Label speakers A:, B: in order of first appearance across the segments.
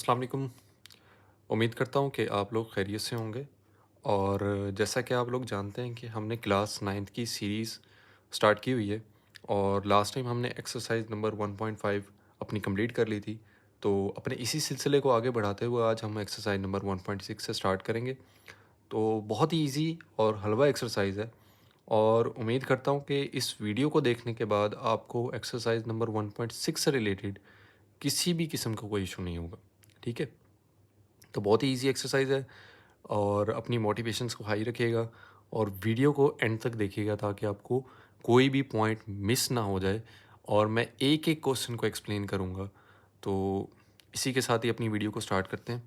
A: अस्सलाम वालेकुम। उम्मीद करता हूँ कि आप लोग खैरियत से होंगे। और जैसा कि आप लोग जानते हैं कि हमने क्लास 9th की सीरीज़ स्टार्ट की हुई है और लास्ट टाइम हमने एक्सरसाइज नंबर 1.5 अपनी कंप्लीट कर ली थी। तो अपने इसी सिलसिले को आगे बढ़ाते हुए आज हम एक्सरसाइज नंबर 1.6 से स्टार्ट करेंगे। तो बहुत ही ईज़ी और हलवा एक्सरसाइज है और उम्मीद करता हूँ कि इस वीडियो को देखने के बाद आपको एक्सरसाइज नंबर 1.6 से रिलेटेड किसी भी किस्म का कोई इशू नहीं होगा। ठीक है? तो बहुत ही ईज़ी एक्सरसाइज है और अपनी मोटिवेशंस को हाई रखिएगा और वीडियो को एंड तक देखिएगा ताकि आपको कोई भी पॉइंट मिस ना हो जाए और मैं एक एक क्वेश्चन को एक्सप्लेन करूँगा। तो इसी के साथ ही अपनी वीडियो को स्टार्ट करते हैं।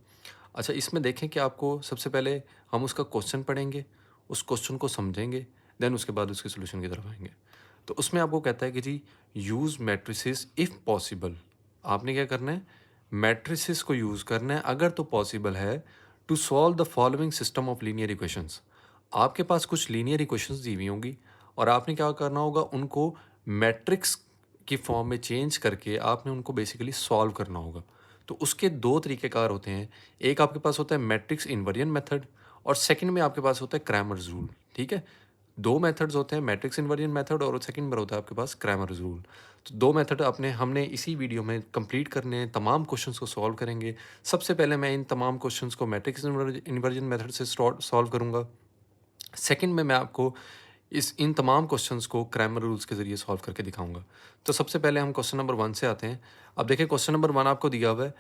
A: अच्छा, इसमें देखें कि आपको सबसे पहले हम उसका क्वेश्चन पढ़ेंगे, उस क्वेश्चन को समझेंगे, देन उसके बाद उसके सॉल्यूशन की तरफ आएँगे। तो उसमें आपको कहता है कि जी यूज़ मैट्रिसेस इफ़ पॉसिबल। आपने क्या करना है, मैट्रिसेस को यूज़ करना है अगर तो पॉसिबल है to solve the following system of linear equations. आपके पास कुछ लीनियर इक्वेशंस दी हुई होंगी और आपने क्या करना होगा, उनको मैट्रिक्स की फॉर्म में चेंज करके आपने उनको बेसिकली सॉल्व करना होगा। तो उसके दो तरीक़ेकार होते हैं। एक आपके पास होता है मैट्रिक्स इन्वर्जन मेथड और सेकंड में आपके पास होता है क्रैमर्स रूल। ठीक है? 2 मेथड्स होते हैं, मैट्रिक्स इन्वर्जन मेथड और सेकंड में होता है आपके पास क्रैमर्स रूल। तो 2 मेथड अपने हमने इसी वीडियो में कंप्लीट करने हैं, तमाम क्वेश्चंस को सॉल्व करेंगे। सबसे पहले मैं इन तमाम क्वेश्चंस को मैट्रिक्स इन्वर्जन मेथड से सॉल्व करूँगा। सेकंड में मैं आपको इस इन तमाम क्वेश्चंस को क्रैमर रूल्स के ज़रिए सॉल्व करके दिखाऊँगा। तो सबसे पहले हम क्वेश्चन नंबर 1 से आते हैं। अब देखिए क्वेश्चन नंबर 1 आपको दिया हुआ है।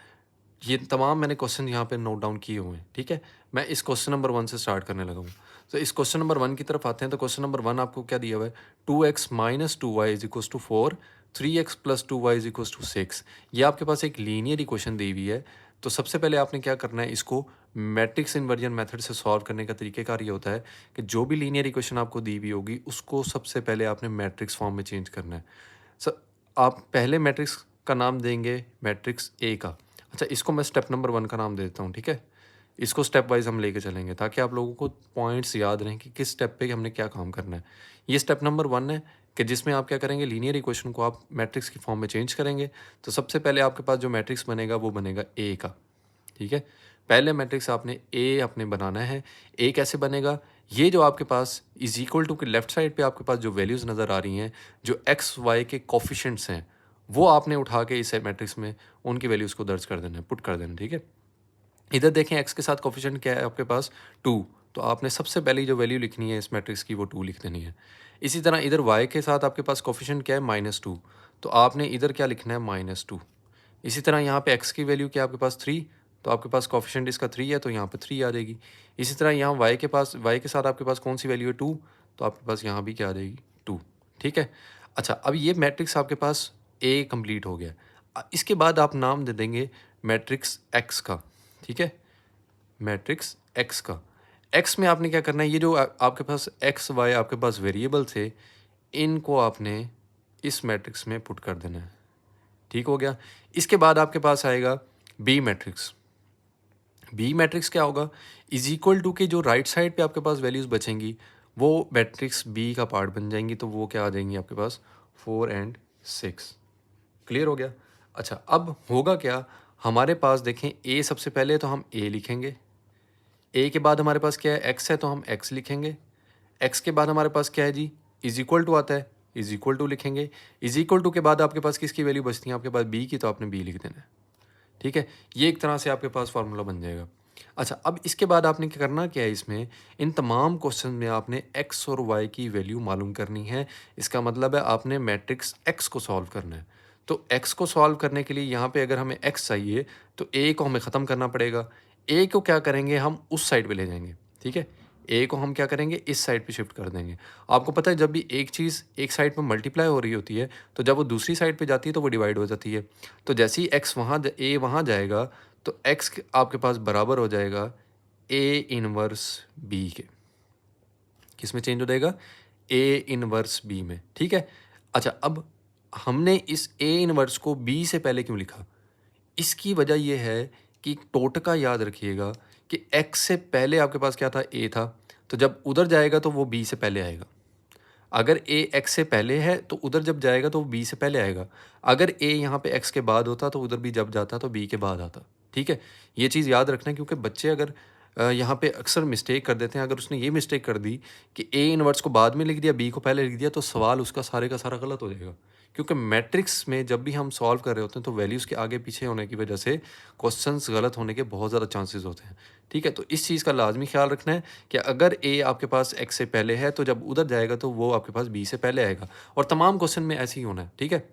A: ये तमाम मैंने क्वेश्चन यहाँ पे नोट डाउन किए हुए हैं, ठीक है? मैं इस क्वेश्चन नंबर 1 से स्टार्ट करने लगा हूँ। तो इस क्वेश्चन नंबर 1 की तरफ आते हैं, तो क्वेश्चन नंबर 1 आपको क्या दिया हुआ है? 2x - 2y = 4, 3x + 2y = 6। ये आपके पास एक लीनियर इक्वेशन दी हुई है। तो सबसे पहले आपने क्या करना है, इसको मैट्रिक्स इन्वर्जन मेथड से सॉल्व करने का तरीक़ेकार ये होता है कि जो भी लीनियर इक्वेशन आपको दी हुई होगी, उसको सबसे पहले आपने मैट्रिक्स फॉर्म में चेंज करना है। स आप पहले मैट्रिक्स का नाम देंगे मैट्रिक्स ए का। अच्छा, इसको मैं स्टेप नंबर 1 का नाम दे देता हूँ, ठीक है? इसको स्टेप वाइज़ हम लेके चलेंगे ताकि आप लोगों को पॉइंट्स याद रहें कि किस स्टेप पे हमने क्या काम करना है। ये स्टेप नंबर 1 है कि जिसमें आप क्या करेंगे, लीनियर इक्वेशन को आप मैट्रिक्स की फॉर्म में चेंज करेंगे। तो सबसे पहले आपके पास जो मैट्रिक्स बनेगा वो बनेगा ए का, ठीक है? पहले मैट्रिक्स आपने ए अपने बनाना है। ए कैसे बनेगा? ये जो आपके पास इज़ इक्वल टू के लेफ्ट साइड पे आपके पास जो वैल्यूज़ नज़र आ रही हैं, जो एक्स, वाई के कोएफ़िशिएंट्स हैं, वो आपने उठा के इस मैट्रिक्स में उनकी वैल्यूज़ को दर्ज कर देना है, पुट कर देना है, ठीक है? इधर देखें एक्स के साथ कोएफ़िशिएंट क्या है आपके पास 2, तो आपने सबसे पहली जो वैल्यू लिखनी है इस मैट्रिक्स की वो 2 लिख देनी है। इसी तरह इधर वाई के साथ आपके पास कोएफ़िशिएंट क्या है -2, तो आपने इधर क्या लिखना है -2। इसी तरह यहाँ पे एक्स की वैल्यू क्या है आपके पास 3, तो आपके पास कोएफ़िशिएंट इसका 3 है तो यहाँ पे 3 आ जाएगी। इसी तरह यहाँ वाई के साथ आपके पास कौन सी वैल्यू है 2, तो आपके पास यहाँ भी क्या आ जाएगी 2, ठीक है? अच्छा, अब ये मैट्रिक्स आपके पास ए कंप्लीट हो गया। इसके बाद आप नाम दे देंगे मैट्रिक्स एक्स का, ठीक है? मैट्रिक्स एक्स का। एक्स में आपने क्या करना है, ये जो आपके पास एक्स, वाई आपके पास वेरिएबल थे, इनको आपने इस मैट्रिक्स में पुट कर देना है। ठीक हो गया? इसके बाद आपके पास आएगा बी मैट्रिक्स। बी मैट्रिक्स क्या होगा? इज़ इक्वल टू के जो राइट साइड पे आपके पास वैल्यूज़ बचेंगी, वो मैट्रिक्स बी का पार्ट बन जाएँगी, तो वो क्या आ जाएँगी आपके पास 4 एंड 6। क्लियर हो गया? अच्छा, अब होगा क्या? हमारे पास देखें ए सबसे पहले तो हम ए लिखेंगे। ए के बाद हमारे पास क्या है? एक्स है तो हम एक्स लिखेंगे। एक्स के बाद हमारे पास क्या है जी? इज़ इक्वल टू आता है, इज़ इक्वल टू लिखेंगे। इज़ इक्वल टू के बाद आपके पास किसकी वैल्यू बचती है? आपके पास बी की, तो आपने बी लिख देना है। ठीक है? ये एक तरह से आपके पास फ़ॉर्मूला बन जाएगा। अच्छा, अब इसके बाद आपने क्या करना क्या है इसमें, इन तमाम क्वेश्चन में आपने एक्स और वाई की वैल्यू मालूम करनी है। इसका मतलब है आपने मैट्रिक्स एक्स को सॉल्व करना है। तो एक्स को सॉल्व करने के लिए यहाँ पे अगर हमें एक्स चाहिए, तो ए को हमें ख़त्म करना पड़ेगा। ए को क्या करेंगे, हम उस साइड पे ले जाएँगे, ठीक है? ए को हम क्या करेंगे, इस साइड पे शिफ्ट कर देंगे। आपको पता है जब भी एक चीज़ एक साइड पे मल्टीप्लाई हो रही होती है, तो जब वो दूसरी साइड पे जाती है तो वो डिवाइड हो जाती है। तो जैसे ही एक्स वहाँ ए वहाँ जाएगा, तो एक्स आपके पास बराबर हो जाएगा ए इनवर्स बी के। किस में चेंज हो जाएगा? ए इनवर्स बी में, ठीक है? अच्छा, अब हमने इस ए इनवर्स को बी से पहले क्यों लिखा? इसकी वजह ये है कि टोटका याद रखिएगा कि एक्स से पहले आपके पास क्या था? ए था। तो जब उधर जाएगा तो वो बी से पहले आएगा। अगर ए एक्स से पहले है तो उधर जब जाएगा तो वो बी से पहले आएगा। अगर ए यहाँ पे एक्स के बाद होता तो उधर भी जब जाता तो बी के बाद आता। ठीक है? ये चीज़ याद रखना है क्योंकि बच्चे अगर यहाँ पे अक्सर मिस्टेक कर देते हैं। अगर उसने ये मिस्टेक कर दी कि ए इनवर्स को बाद में लिख दिया, बी को पहले लिख दिया, तो सवाल उसका सारे का सारा गलत हो जाएगा। क्योंकि मैट्रिक्स में जब भी हम सॉल्व कर रहे होते हैं तो वैल्यूज़ के आगे पीछे होने की वजह से क्वेश्चंस गलत होने के बहुत ज़्यादा चांसेस होते हैं। ठीक है? तो इस चीज़ का लाज़मी ख़्याल रखना है कि अगर ए आपके पास एक्स से पहले है, तो जब उधर जाएगा तो वो आपके पास बी से पहले आएगा, और तमाम क्वेश्चन में ऐसे ही होना है। ठीक है?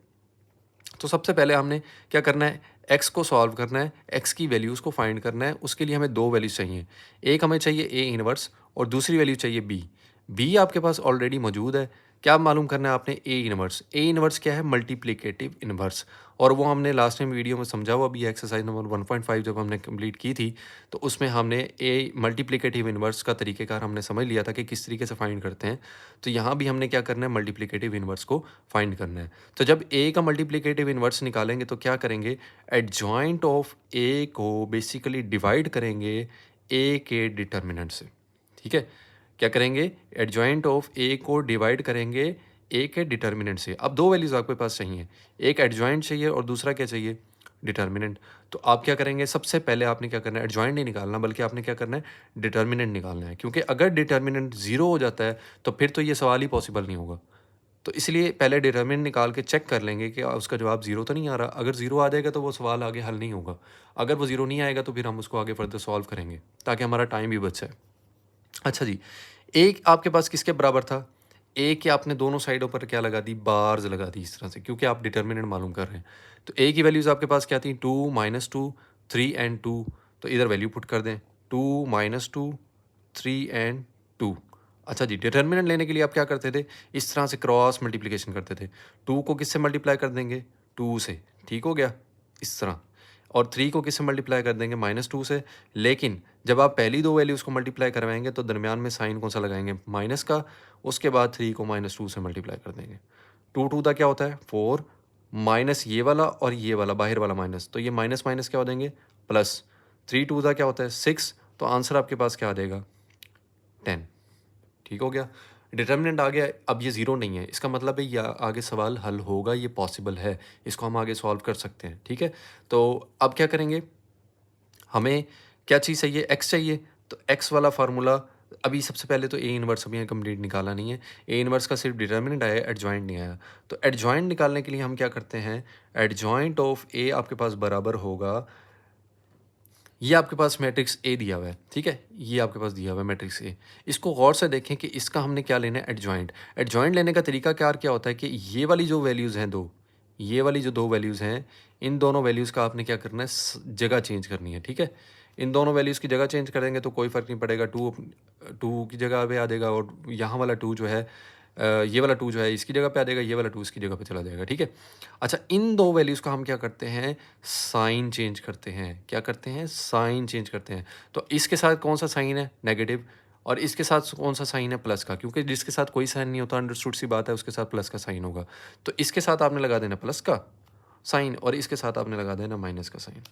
A: तो सबसे पहले हमने क्या करना है, एक्स को सॉल्व करना है, एक्स की वैल्यूज़ को फाइंड करना है। उसके लिए हमें दो वैल्यूज़ चाहिए, एक हमें चाहिए ए इनवर्स और दूसरी वैल्यू चाहिए बी। बी आपके पास ऑलरेडी मौजूद है। क्या मालूम करना है आपने, ए इनवर्स। ए इनवर्स क्या है, मल्टीप्लिकेटिव इनवर्स, और वो हमने लास्ट टाइम वीडियो में समझा हुआ भी। एक्सरसाइज नंबर 1.5 जब हमने कंप्लीट की थी तो उसमें हमने ए मल्टीप्लिकेटिव इनवर्स का तरीक़ेकार हमने समझ लिया था कि किस तरीके से फाइंड करते हैं। तो यहाँ भी हमने क्या करना है, मल्टीप्लिकेटिव इनवर्स को फाइंड करना है। तो जब ए का मल्टीप्लिकेटिव इनवर्स निकालेंगे तो क्या करेंगे, एडजॉइंट ऑफ ए को बेसिकली डिवाइड करेंगे ए के डिटर्मिनेंट से। ठीक है? क्या करेंगे, एडजॉइंट ऑफ ए को डिवाइड करेंगे ए के डिटर्मिनेंट से। अब दो वैल्यूज़ आपके पास चाहिए, एक एडजॉइंट चाहिए और दूसरा क्या चाहिए, डिटर्मिनेंट। तो आप क्या करेंगे, सबसे पहले आपने क्या करना है, एडजॉइंट नहीं निकालना बल्कि आपने क्या करना है, डिटर्मिनेंट निकालना है। क्योंकि अगर डिटर्मिनेंट ज़ीरो हो जाता है तो फिर तो ये सवाल ही पॉसिबल नहीं होगा। तो इसलिए पहले डिटरमिनेंट निकाल के चेक कर लेंगे कि उसका जवाब ज़ीरो तो नहीं आ रहा। अगर ज़ीरो आ जाएगा तो वो सवाल आगे हल नहीं होगा। अगर वो ज़ीरो नहीं आएगा तो फिर हम उसको आगे फर्दर सॉल्व करेंगे ताकि हमारा टाइम भी बच जाए। अच्छा जी, एक आपके पास किसके बराबर था, ए के आपने दोनों साइडों पर क्या लगा दी, बार्स लगा दी इस तरह से, क्योंकि आप डिटर्मिनेंट मालूम कर रहे हैं। तो ए की वैल्यूज़ आपके पास क्या थी, 2 -2 3 एंड 2। तो इधर वैल्यू पुट कर दें, 2 -2 3 एंड 2। अच्छा जी, डिटर्मिनेंट लेने के लिए आप क्या करते थे, इस तरह से क्रॉस मल्टीप्लिकेशन करते थे। 2 को किससे मल्टीप्लाई कर देंगे, 2 से। ठीक हो गया, इस तरह। और 3 को किससे मल्टीप्लाई कर देंगे, -2 से। लेकिन जब आप पहली दो वैल्यूज़ को मल्टीप्लाई करवाएंगे तो दरमियान में साइन कौन सा लगाएंगे, माइनस का। उसके बाद 3 को -2 से मल्टीप्लाई कर देंगे। 2 2 दा क्या होता है, 4, माइनस ये वाला और ये वाला बाहर वाला माइनस, तो ये माइनस माइनस क्या हो देंगे, प्लस। 3 2 दा क्या होता है, 6। तो आंसर आपके पास क्या आ जाएगा, 10। ठीक हो गया, डिटर्मिनेंट आ गया। अब ये ज़ीरो नहीं है, इसका मतलब है ये आगे सवाल हल होगा, ये पॉसिबल है, इसको हम आगे सॉल्व कर सकते हैं। ठीक है? तो अब क्या करेंगे, हमें क्या चीज़ चाहिए, एक्स चाहिए। तो एक्स वाला फार्मूला अभी सबसे पहले तो ए इनवर्स अभी कंप्लीट निकाला नहीं है। ए इनवर्स का सिर्फ डिटर्मिनेंट आया है, एडजॉइंट नहीं आया। तो एडजॉइंट निकालने के लिए हम क्या करते हैं, एडजॉइंट ऑफ ए आपके पास बराबर होगा, ये आपके पास मैट्रिक्स ए दिया हुआ है। ठीक है? ये आपके पास दिया हुआ है मैट्रिक्स ए। इसको गौर से देखें कि इसका हमने क्या लेना है, एडजॉइंट। एडजॉइंट लेने का तरीकाकार क्या होता है कि ये वाली जो वैल्यूज़ हैं दो, ये वाली जो दो वैल्यूज़ हैं, इन दोनों वैल्यूज़ का आपने क्या करना है, जगह चेंज करनी है। ठीक है? इन दोनों वैल्यूज़ की जगह चेंज कर देंगे तो कोई फ़र्क नहीं पड़ेगा। 2 की जगह पे आ जाएगा, और यहाँ वाला 2 जो है ये वाला 2 जो है इसकी जगह पे आ जाएगा, ये वाला 2 इसकी जगह पे चला जाएगा। ठीक है? अच्छा, इन दो वैल्यूज़ का हम क्या करते हैं, साइन चेंज करते हैं। क्या करते हैं, साइन चेंज करते हैं। तो इसके साथ कौन सा साइन है, नेगेटिव, और इसके साथ कौन सा साइन है, प्लस का। क्योंकि जिसके साथ कोई साइन नहीं होता, अंडरस्टूड सी बात है, उसके साथ प्लस का साइन होगा। तो इसके साथ आपने लगा देना प्लस का साइन, और इसके साथ आपने लगा देना माइनस का साइन।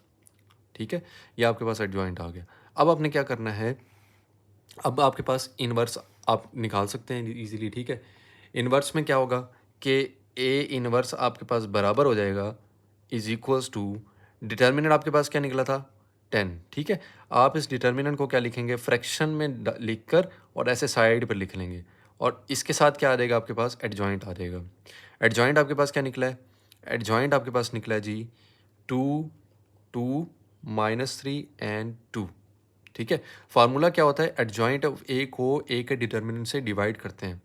A: ठीक है? ये आपके पास एडजॉइंट आ गया। अब आपने क्या करना है, अब आपके पास इनवर्स आप निकाल सकते हैं इजीली। ठीक है? इनवर्स में क्या होगा कि ए इनवर्स आपके पास बराबर हो जाएगा, इज इक्वल्स टू, डिटर्मिनेंट आपके पास क्या निकला था, 10। ठीक है? आप इस डिटर्मिनेंट को क्या लिखेंगे, फ्रैक्शन में लिख कर और ऐसे साइड पर लिख लेंगे, और इसके साथ क्या आ जाएगा आपके पास, एडजॉइंट आ जाएगा। एडजॉइंट आपके पास क्या निकला है, एडजॉइंट आपके पास निकला है जी 2 2 -3 एंड 2। ठीक है? फार्मूला क्या होता है, एडजॉइंट ऑफ ए को ए के डिटर्मिनेंट से डिवाइड करते हैं।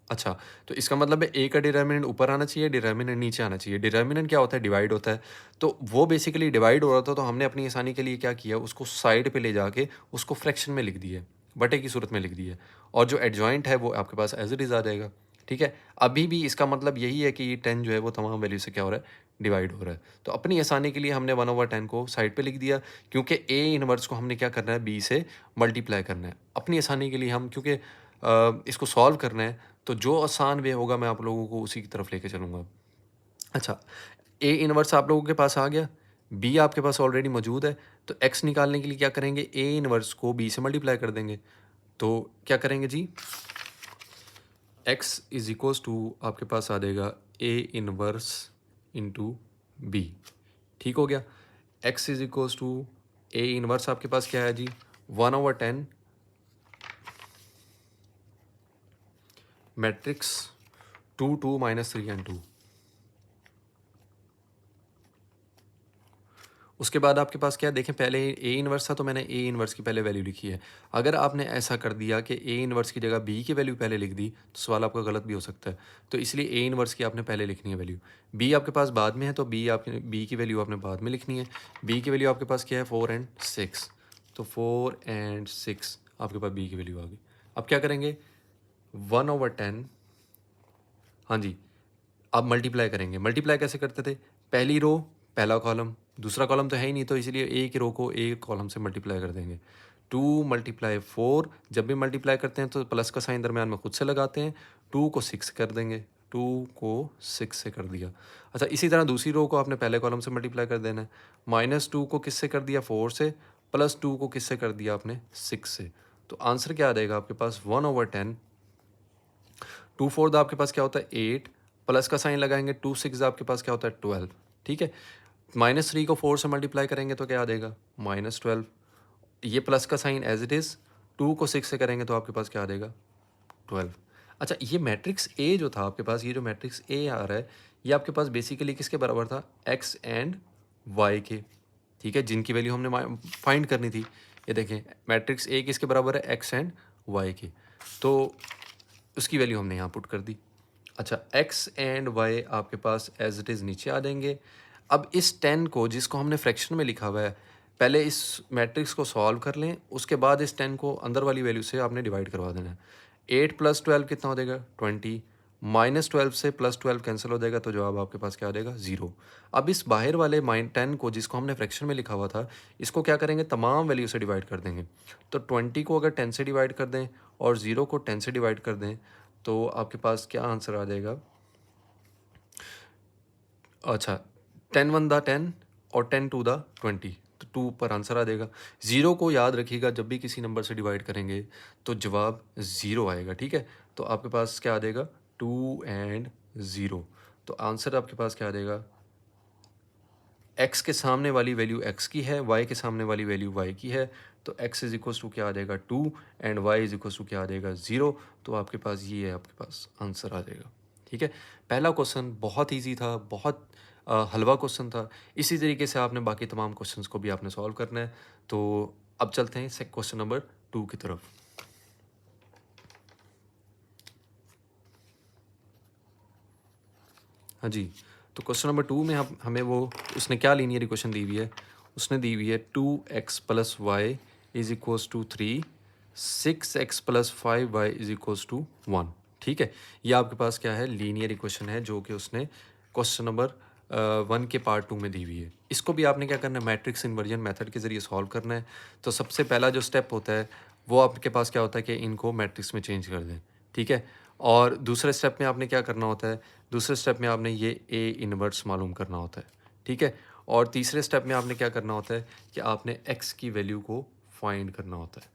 A: अच्छा, तो इसका मतलब है ए का डिटर्मिनेंट ऊपर आना चाहिए, डिटर्मिनेंट नीचे आना चाहिए। डिटर्मिनेंट क्या होता है, डिवाइड होता है। तो वो बेसिकली डिवाइड हो रहा था, तो हमने अपनी आसानी के लिए क्या किया, उसको साइड पे ले जाके उसको फ्रैक्शन में लिख दिया, बटे की सूरत में लिख दिया, और जो एडजॉइंट है वो आपके पास एज इट इज़ आ जाएगा। ठीक है? अभी भी इसका मतलब यही है कि 10 जो है वो तमाम वैल्यू से क्या हो रहा है, डिवाइड हो रहा है। तो अपनी आसानी के लिए हमने 1/10 को साइड पे लिख दिया, क्योंकि ए इनवर्स को हमने क्या करना है, बी से मल्टीप्लाई करना है। अपनी आसानी के लिए हम, क्योंकि इसको सॉल्व करना है, तो जो आसान वे होगा मैं आप लोगों को उसी की तरफ लेके चलूँगा। अच्छा, ए इनवर्स आप लोगों के पास आ गया, बी आपके पास ऑलरेडी मौजूद है, तो एक्स निकालने के लिए क्या करेंगे, ए इनवर्स को बी से मल्टीप्लाई कर देंगे। तो क्या करेंगे जी, एक्स इज इक्वल्स टू आपके पास आ जाएगा ए इनवर्स इंटू बी। ठीक हो गया? x is equals to A inverse आपके पास क्या है जी 1/10 मैट्रिक्स 2 2 -3 एंड 2। उसके बाद आपके पास क्या है देखें, पहले ए इनवर्स था तो मैंने ए इनवर्स की पहले वैल्यू लिखी है। अगर आपने ऐसा कर दिया कि ए इनवर्स की जगह बी की वैल्यू पहले लिख दी तो सवाल आपका गलत भी हो सकता है। तो इसलिए ए इनवर्स की आपने पहले लिखनी है वैल्यू, बी आपके पास बाद में है तो बी की वैल्यू आपने बाद में लिखनी है। बी की वैल्यू आपके पास क्या है 4 एंड 6, तो 4 एंड 6 आपके पास बी की वैल्यू आ गई। अब क्या करेंगे 1/10, हाँ जी, अब मल्टीप्लाई करेंगे। मल्टीप्लाई कैसे करते थे, पहली रो पहला कॉलम, दूसरा कॉलम तो है ही नहीं तो इसलिए एक रो को एक कॉलम से मल्टीप्लाई कर देंगे। 2 × 4, जब भी मल्टीप्लाई करते हैं तो प्लस का साइन दरम्यान में खुद से लगाते हैं। 2 को 6 कर देंगे, 2 को 6 से कर दिया। अच्छा, इसी तरह दूसरी रो को आपने पहले कॉलम से मल्टीप्लाई कर देना है। -2 को किससे कर दिया 4 से, +2 को किससे कर दिया आपने 6 से। तो आंसर क्या आ जाएगा आपके पास 1/10। 2 4 आपके पास क्या होता है 8, प्लस का साइन लगाएंगे, 2 6 आपके पास क्या होता है 12। ठीक है, -3 को 4 से मल्टीप्लाई करेंगे तो क्या आ जाएगा -12। ये प्लस का साइन एज इट इज़, 2 को 6 से करेंगे तो आपके पास क्या आ जाएगा 12। अच्छा, ये मैट्रिक्स ए जो था आपके पास, ये जो मैट्रिक्स ए आ रहा है ये आपके पास बेसिकली किसके बराबर था, एक्स एंड वाई के। ठीक है, जिनकी वैल्यू हमने फाइंड करनी थी। ये देखें मैट्रिक्स ए किसके बराबर है, एक्स एंड वाई के, तो उसकी वैल्यू हमने यहाँ पुट कर दी। अच्छा, एक्स एंड वाई आपके पास एज इट इज़ नीचे आ जाएंगे। अब इस 10 को जिसको हमने फ्रैक्शन में लिखा हुआ है, पहले इस मैट्रिक्स को सॉल्व कर लें, उसके बाद इस 10 को अंदर वाली वैल्यू से आपने डिवाइड करवा देना है। 8 + 12 कितना हो जाएगा 20, -12 से +12 कैंसिल हो जाएगा तो जवाब आपके पास क्या आ जाएगा 0। अब इस बाहर वाले -10 को जिसको हमने फ्रैक्शन में लिखा हुआ था, इसको क्या करेंगे तमाम वैल्यू से डिवाइड कर देंगे। तो 20 को अगर 10 से डिवाइड कर दें और 0 को 10 से डिवाइड कर दें तो आपके पास क्या आंसर आ जाएगा। अच्छा, 10 1 दा 10 और 10 2 दा 20, तो 2 पर आंसर आ जाएगा। 0 को याद रखिएगा, जब भी किसी नंबर से डिवाइड करेंगे तो जवाब 0 आएगा। ठीक है, तो आपके पास क्या आ जाएगा 2 एंड 0, तो आंसर आपके पास क्या आ जाएगा, x के सामने वाली वैल्यू x की है, y के सामने वाली वैल्यू y की है, तो x इज इक्वल टू क्या आ जाएगा 2 and y is equal to क्या आ जाएगा 0। तो आपके पास ये है, आपके पास आंसर आ जाएगा। ठीक है, पहला क्वेश्चन बहुत इजी था, बहुत हलवा क्वेश्चन था। इसी तरीके से आपने बाकी तमाम क्वेश्चंस को भी आपने सॉल्व करना है। तो अब चलते हैं क्वेश्चन नंबर 2 की तरफ। हाँ जी, तो क्वेश्चन नंबर 2 में हम हमें वो उसने क्या लीनियर इक्वेशन दी हुई है, उसने दी हुई है 2x + y is equals to 3, 6x + 5y is equals to 1। ठीक है, ये आपके पास क्या है लीनियर इक्वेशन है जो कि उसने क्वेश्चन नंबर 1 के पार्ट 2 में दी हुई है। इसको भी आपने क्या करना है मैट्रिक्स इन्वर्जन मेथड के ज़रिए सॉल्व करना है। तो सबसे पहला जो स्टेप होता है वो आपके पास क्या होता है कि इनको मैट्रिक्स में चेंज कर दें। ठीक है, और दूसरे स्टेप में आपने क्या करना होता है, दूसरे स्टेप में आपने ये ए इनवर्स मालूम करना होता है। ठीक है, और तीसरे स्टेप में आपने क्या करना होता है कि आपने एक्स की वैल्यू को फाइंड करना होता है।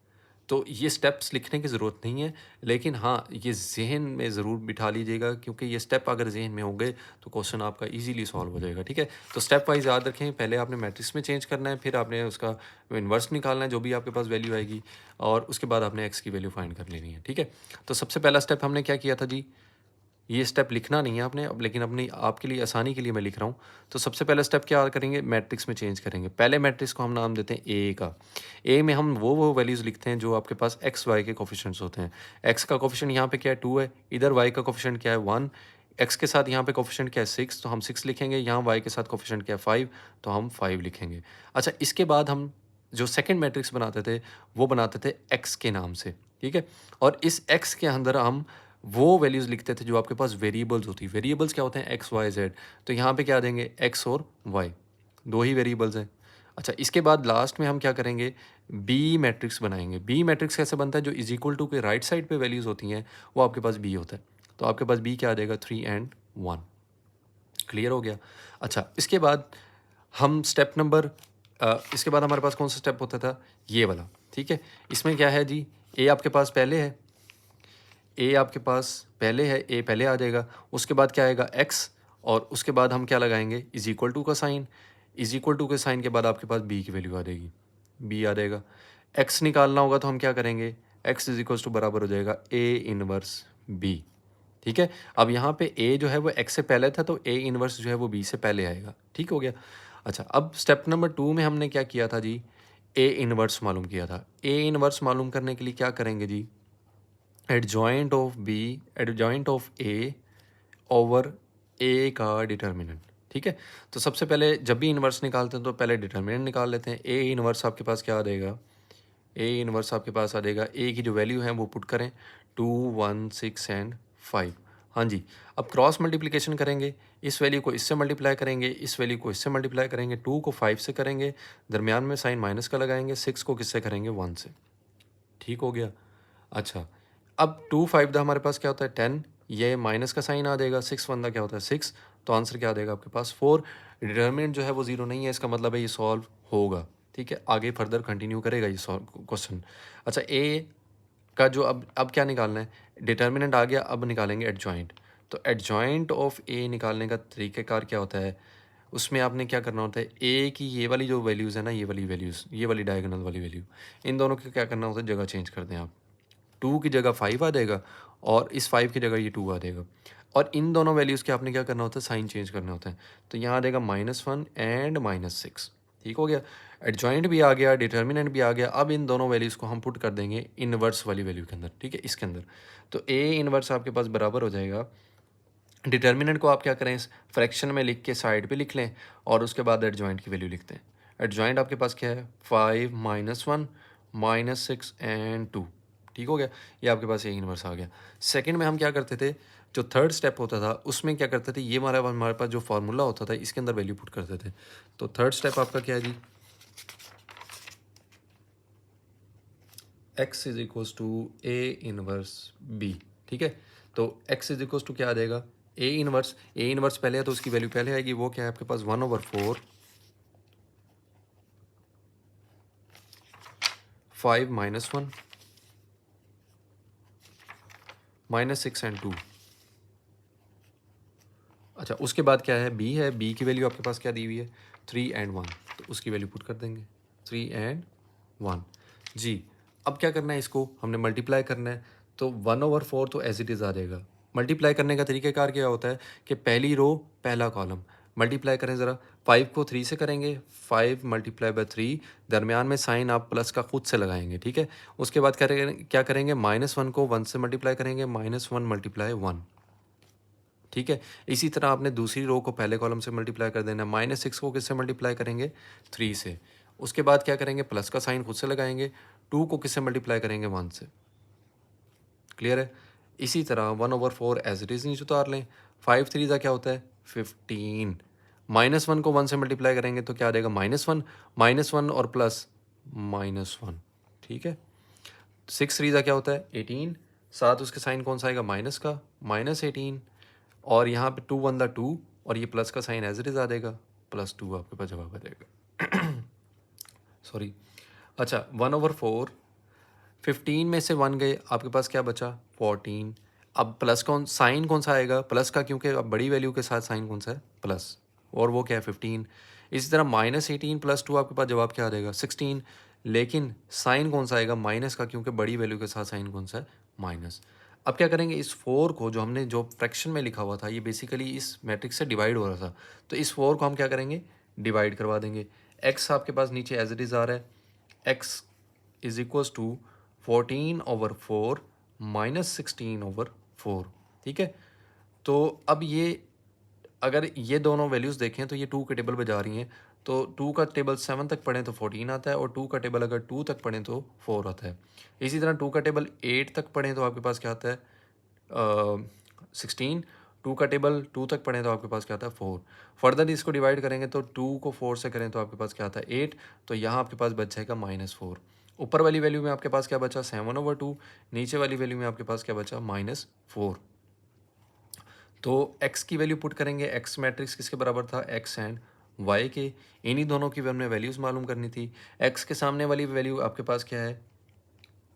A: तो ये स्टेप्स लिखने की ज़रूरत नहीं है, लेकिन हाँ ये ज़हन में ज़रूर बिठा लीजिएगा, क्योंकि ये स्टेप अगर ज़हन में होंगे तो क्वेश्चन आपका इजीली सॉल्व हो जाएगा। ठीक है, तो स्टेप वाइज याद रखें, पहले आपने मैट्रिक्स में चेंज करना है, फिर आपने उसका इन्वर्स निकालना है जो भी आपके पास वैल्यू आएगी, और उसके बाद आपने एक्स की वैल्यू फाइंड कर लेनी है। ठीक है, तो सबसे पहला स्टेप हमने क्या किया था जी, ये स्टेप लिखना नहीं है आपने अब, लेकिन अपनी आपके लिए आसानी के लिए मैं लिख रहा हूँ। तो सबसे पहला स्टेप क्या करेंगे, मैट्रिक्स में चेंज करेंगे। पहले मैट्रिक्स को हम नाम देते हैं ए का। ए में हम वो वैल्यूज़ लिखते हैं जो आपके पास एक्स वाई के कोफिशिएंट्स होते हैं। एक्स का कोफिशिएंट यहाँ पे क्या है 2 है, इधर वाई का कोफिशिएंट क्या है 1, एक्स के साथ यहाँ पे कोफिशिएंट क्या है 6, तो हम 6 लिखेंगे। यहाँ वाई के साथ कोफिशिएंट क्या है 5, तो हम 5 लिखेंगे। अच्छा, इसके बाद हम जो सेकंड मैट्रिक्स बनाते थे वो बनाते थे एक्स के नाम से। ठीक है, और इस एक्स के अंदर हम वो वैल्यूज़ लिखते थे जो आपके पास वेरिएबल्स होती है। वेरिएबल्स क्या होते हैं एक्स वाई जेड, तो यहाँ पे क्या देंगे एक्स और वाई, दो ही वेरिएबल्स हैं। अच्छा, इसके बाद लास्ट में हम क्या करेंगे, बी मैट्रिक्स बनाएंगे। बी मैट्रिक्स कैसे बनता है, जो इज इक्वल टू के राइट साइड पे वैल्यूज़ होती हैं वो आपके पास बी होता है। तो आपके पास बी क्या आ जाएगा 3 एंड 1। क्लियर हो गया। अच्छा, इसके बाद हम स्टेप नंबर इसके बाद हमारे पास कौन सा स्टेप होता था, ये वाला। ठीक है, इसमें क्या है जी, ए आपके पास पहले है, ए आपके पास पहले है, ए पहले आ जाएगा। उसके बाद क्या आएगा एक्स, और उसके बाद हम क्या लगाएंगे इज इक्वल टू का साइन। इज इक्वल टू के साइन के बाद आपके पास बी की वैल्यू आ जाएगी, बी आ जाएगा। एक्स निकालना होगा तो हम क्या करेंगे, एक्स इज इक्वल टू बराबर हो जाएगा ए इनवर्स बी। ठीक है, अब यहाँ पे ए जो है वो एक्स से पहले था तो ए इनवर्स जो है वो बी से पहले आएगा। ठीक हो गया। अच्छा, अब स्टेप नंबर 2 में हमने क्या किया था जी, ए इनवर्स मालूम किया था। ए इनवर्स मालूम करने के लिए क्या करेंगे जी, adjoint of B, adjoint of A over A का डिटर्मिनेंट। ठीक है, तो सबसे पहले जब भी इन्वर्स निकालते हैं तो पहले डिटर्मिनेंट निकाल लेते हैं। ए इन्वर्स आपके पास क्या आ जाएगा, ए इन्वर्स आपके पास आ जाएगा, ए की जो वैल्यू है वो पुट करें 2 1 6 एंड 5। हाँ जी, अब क्रॉस मल्टीप्लिकेशन करेंगे, इस वैल्यू को इससे मल्टीप्लाई करेंगे, इस वैल्यू को इससे मल्टीप्लाई करेंगे, 2 को 5 से करेंगे, दरमियान में साइन माइनस का लगाएंगे, 6 को किससे करेंगे, 1 से। ठीक हो गया। अच्छा, अब 2 5 दा हमारे पास क्या होता है 10, ये माइनस का साइन आ जाएगा, 6 1 दा क्या होता है 6, तो आंसर क्या आ जाएगा आपके पास 4। डिटर्मिनेंट जो है वो 0 नहीं है, इसका मतलब है ये सॉल्व होगा। ठीक है, आगे फर्दर कंटिन्यू करेगा ये सॉल्व क्वेश्चन। अच्छा, ए का जो अब क्या निकालना है, डिटर्मिनेंट आ गया, अब निकालेंगे एडजॉइंट। तो एडजॉइंट ऑफ ए निकालने का तरीक़ेकार क्या होता है, उसमें आपने क्या करना होता है, ए की ये वाली जो वैल्यूज़ है ना, ये वाली वैल्यूज़, ये वाली डायगोनल वाली वैल्यू, इन दोनों को क्या करना होता है, जगह चेंज कर दें आप। 2 की जगह 5 आ जाएगा और इस 5 की जगह ये 2 आ जाएगा, और इन दोनों वैल्यूज़ के आपने क्या करना होता है, साइन चेंज करने होते हैं। तो यहाँ आ जाएगा -1 एंड -6। ठीक हो गया, एडजॉइंट भी आ गया, डिटर्मिनेंट भी आ गया। अब इन दोनों वैल्यूज़ को हम पुट कर देंगे इनवर्स वाली वैल्यू के अंदर। ठीक है, इसके अंदर तो ए इनवर्स आपके पास बराबर हो जाएगा, डिटर्मिनेंट को आप क्या करें, फ्रैक्शन में लिख के साइड पे लिख लें और उसके बाद एडजॉइंट की वैल्यू लिखते हैं। एडजॉइंट आपके पास क्या है, 5 -1 -6 एंड 2। ठीक हो गया, ये आपके पास ए इनवर्स आ गया। सेकंड में हम क्या करते थे, जो थर्ड स्टेप होता था उसमें क्या करते थे, ये हमारे पास जो फार्मूला होता था इसके अंदर वैल्यू पुट करते थे। तो थर्ड स्टेप आपका क्या है जी, x is equals to A inverse B. ठीक है, तो x इज इक्वल्स टू क्या आ जाएगा, ए इनवर्स पहले है तो उसकी वैल्यू पहले आएगी, वो क्या है आपके पास 1/4 5 -1 -6 एंड 2। अच्छा, उसके बाद क्या है, b है, b की वैल्यू आपके पास क्या दी हुई है, 3 एंड 1, तो उसकी वैल्यू पुट कर देंगे 3 एंड 1 जी। अब क्या करना है, इसको हमने मल्टीप्लाई करना है, तो 1/4 तो एज इट इज़ आ जाएगा। मल्टीप्लाई करने का तरीक़ाकार क्या होता है कि पहली रो पहला कॉलम मल्टीप्लाई करें ज़रा, 5 को 3 से करेंगे, 5 × 3, दरमियान में साइन आप प्लस का खुद से लगाएंगे। ठीक है, उसके बाद क्या करेंगे, -1 को 1 से मल्टीप्लाई करेंगे, -1 × 1। ठीक है, इसी तरह आपने दूसरी रो को पहले कॉलम से मल्टीप्लाई कर देना है, -6 को किससे मल्टीप्लाई करेंगे, 3 से। उसके बाद क्या करेंगे, प्लस का साइन खुद से लगाएंगे, 2 को किससे मल्टीप्लाई करेंगे, 1 से। क्लियर है, इसी तरह 1/4 एज इट इज़ नीचे उतार लें, 5 3 का क्या होता है 15, -1 को 1 से मल्टीप्लाई करेंगे तो क्या आ जाएगा, -1 और प्लस -1। ठीक है, 6 3 का क्या होता है 18, साथ उसके साइन कौन सा आएगा, माइनस का, -18, और यहाँ पे 2 1 2, और ये प्लस का साइन एज इट इज़ आ जाएगा, +2 आपके पास जवाब आ जाएगा। सॉरी। अच्छा, 1/4, 15 में से 1 गए, आपके पास क्या बचा 14। अब प्लस साइन कौन सा आएगा, प्लस का, क्योंकि अब बड़ी वैल्यू के साथ साइन कौन सा है, प्लस, और वो क्या है 15। इसी तरह -18 + 2 आपके पास जवाब क्या आ जाएगा 16, लेकिन साइन कौन सा आएगा, माइनस का, क्योंकि बड़ी वैल्यू के साथ साइन कौन सा है, माइनस। अब क्या करेंगे, इस 4 को जो हमने जो फ्रैक्शन में लिखा हुआ था, ये बेसिकली इस मैट्रिक्स से डिवाइड हो रहा था, तो इस 4 को हम क्या करेंगे, डिवाइड करवा देंगे। एक्स आपके पास नीचे एज इट इज़ आ रहा है, एक्स इज इक्वल्स टू 14/4 -16/4। ठीक है, तो अब ये अगर ये दोनों वैल्यूज़ देखें तो ये 2 के टेबल पे जा रही हैं, तो 2 का टेबल 7 तक पढ़ें तो 14 आता है, और 2 का टेबल अगर 2 तक पढ़ें तो 4 आता है। इसी तरह 2 का टेबल 8 तक पढ़ें तो आपके पास क्या आता है 16, 2 का टेबल 2 तक पढ़ें तो आपके पास क्या आता है 4। फर्दर इसको डिवाइड करेंगे तो 2 को 4 से करें तो आपके पास क्या आता है 8, तो यहाँ आपके पास बच जाएगा -4। ऊपर वाली वैल्यू में आपके पास क्या बचा 7/2, नीचे वाली वैल्यू में आपके पास क्या बचा -4। तो x की वैल्यू पुट करेंगे, x मैट्रिक्स किसके बराबर था, x एंड y के, इन्हीं दोनों की हमने वैल्यूज़ मालूम करनी थी। x के सामने वाली वैल्यू आपके पास क्या है,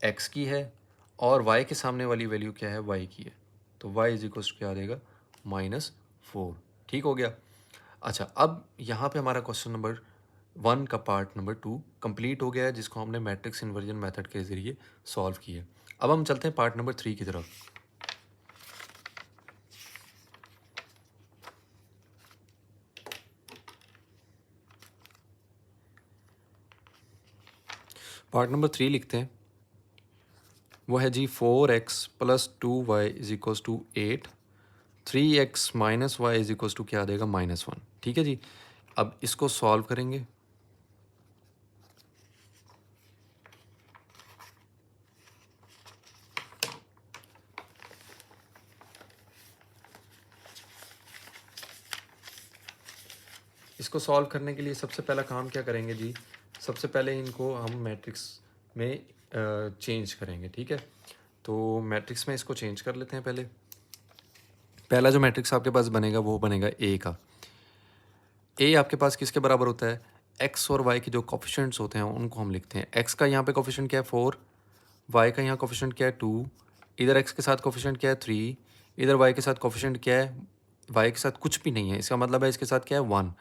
A: x की है, और y के सामने वाली वैल्यू क्या है, y की है, तो y इज इक्वल क्या आ जाएगा -4। ठीक हो गया। अच्छा, अब यहाँ पे हमारा क्वेश्चन नंबर 1 का पार्ट नंबर 2 कंप्लीट हो गया है, जिसको हमने मैट्रिक्स इन्वर्जन मेथड के ज़रिए सॉल्व किया। अब हम चलते हैं पार्ट नंबर 3 की तरफ। पार्ट नंबर 3 लिखते हैं, वो है जी 4x plus 2y is equals to 8, 3x minus Y is equals to क्या देगा, -1। ठीक है जी। अब इसको सॉल्व करेंगे। इसको सॉल्व करने के लिए सबसे पहला काम क्या करेंगे जी, सबसे पहले इनको हम मैट्रिक्स में चेंज करेंगे। ठीक है, तो मैट्रिक्स में इसको चेंज कर लेते हैं। पहला जो मैट्रिक्स आपके पास बनेगा वो बनेगा ए का। ए आपके पास किसके बराबर होता है, एक्स और वाई के जो कोफिशिएंट्स होते हैं उनको हम लिखते हैं। एक्स का यहाँ पे कोफिशिएंट क्या है 4, वाई का यहाँ कोफिशिएंट क्या है 2, इधर एक्स के साथ कोफिशिएंट क्या है 3, इधर वाई के साथ कोफिशिएंट क्या है, वाई के साथ कुछ भी नहीं है, इसका मतलब है इसके साथ क्या है 1,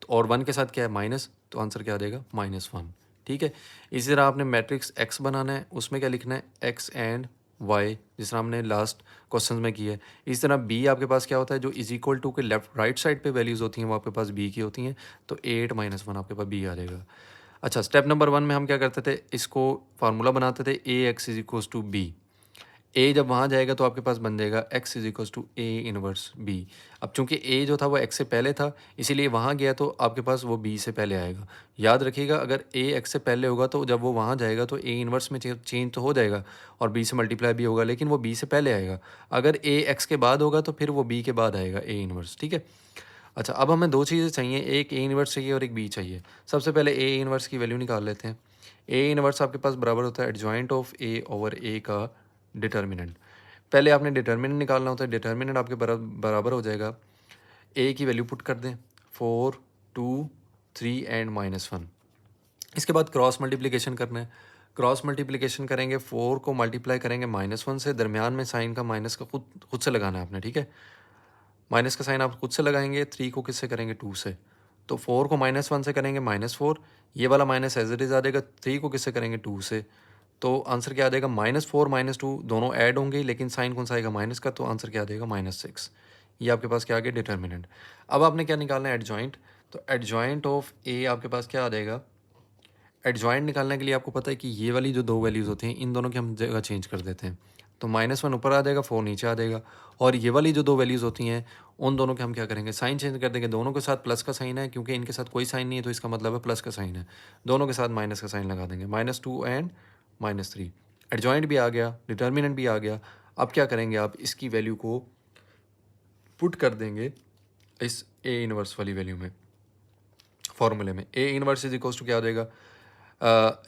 A: और 1 के साथ क्या है माइनस, तो आंसर क्या आ जाएगा -1। ठीक है, इसी तरह आपने मैट्रिक्स एक्स बनाना है, उसमें क्या लिखना है एक्स एंड वाई, जिस तरह हमने लास्ट क्वेश्चन में किया है। इस तरह बी आपके पास क्या होता है, जो इज इक्वल टू के लेफ्ट राइट साइड पे वैल्यूज़ होती हैं वो आपके पास बी की होती हैं, तो 8 - 1 आपके पास बी आ जाएगा। अच्छा, स्टेप नंबर 1 में हम क्या करते थे, इसको फार्मूला बनाते थे A X is equals to B. A जब वहाँ जाएगा तो आपके पास बन जाएगा X is equals to A inverse B. अब चूंकि ए जो था वो एक्स से पहले था, इसीलिए वहाँ गया तो आपके पास वो बी से पहले आएगा। याद रखिएगा, अगर ए एक्स से पहले होगा तो जब वो वहाँ जाएगा तो ए इनवर्स में चेंज तो हो जाएगा और बी से मल्टीप्लाई भी होगा, लेकिन वो बी से पहले आएगा। अगर ए एक्स के बाद होगा तो फिर वो बी के बाद आएगा ए इनवर्स। ठीक है। अच्छा, अब हमें दो चीज़ें चाहिए, एक ए इनवर्स चाहिए और एक बी चाहिए। सबसे पहले ए इनवर्स की वैल्यू निकाल लेते हैं। ए इनवर्स आपके पास बराबर होता है adjoint of A over A का डिटर्मिनेंट। पहले आपने डिटर्मिनेंट निकालना होता है, डिटर्मिनेंट आपके बराबर हो जाएगा, ए की वैल्यू पुट कर दें 4, 2, 3 एंड -1। इसके बाद क्रॉस मल्टीप्लिकेशन करना है। क्रॉस मल्टीप्लिकेशन करेंगे, 4 को मल्टीप्लाई करेंगे -1 से, दरमियान में साइन का माइनस का खुद से लगाना है आपने। ठीक है, माइनस का साइन आप खुद से लगाएंगे, 3 को किससे करेंगे 2 से, तो 4 को -1 से करेंगे -4, ये वाला माइनस एज इट इज़ आ जाएगा, 3 को किससे करेंगे 2 से, तो आंसर क्या आ जाएगा -4 -2 दोनों ऐड होंगे, लेकिन साइन कौन सा आएगा माइनस का, तो आंसर क्या आ जाएगा -6। ये आपके पास क्या आ गया डिटर्मिनेंट। अब आपने क्या निकालना है एडजॉइंट, तो एडजॉइंट ऑफ ए आपके पास क्या आ जाएगा, एडजॉइंट निकालने के लिए आपको पता है कि ये वाली जो दो वैल्यूज़ होती हैं इन दोनों की हम जगह चेंज कर देते हैं, तो -1 ऊपर आ जाएगा, 4 नीचे आ जाएगा, और ये वाली जो दो वैल्यूज़ होती हैं उन दोनों के हम क्या करेंगे, साइन चेंज कर देंगे। दोनों के साथ प्लस का साइन है, क्योंकि इनके साथ कोई साइन नहीं है तो इसका मतलब है प्लस का साइन है, दोनों के साथ माइनस का साइन लगा देंगे, -2 एंड -3। एडजॉइंट भी आ गया, डिटर्मिनेंट भी आ गया। अब क्या करेंगे, आप इसकी वैल्यू को पुट कर देंगे इस ए इनवर्स वाली वैल्यू में, फॉर्मूले में। A inverse is equals to क्या हो जाएगा,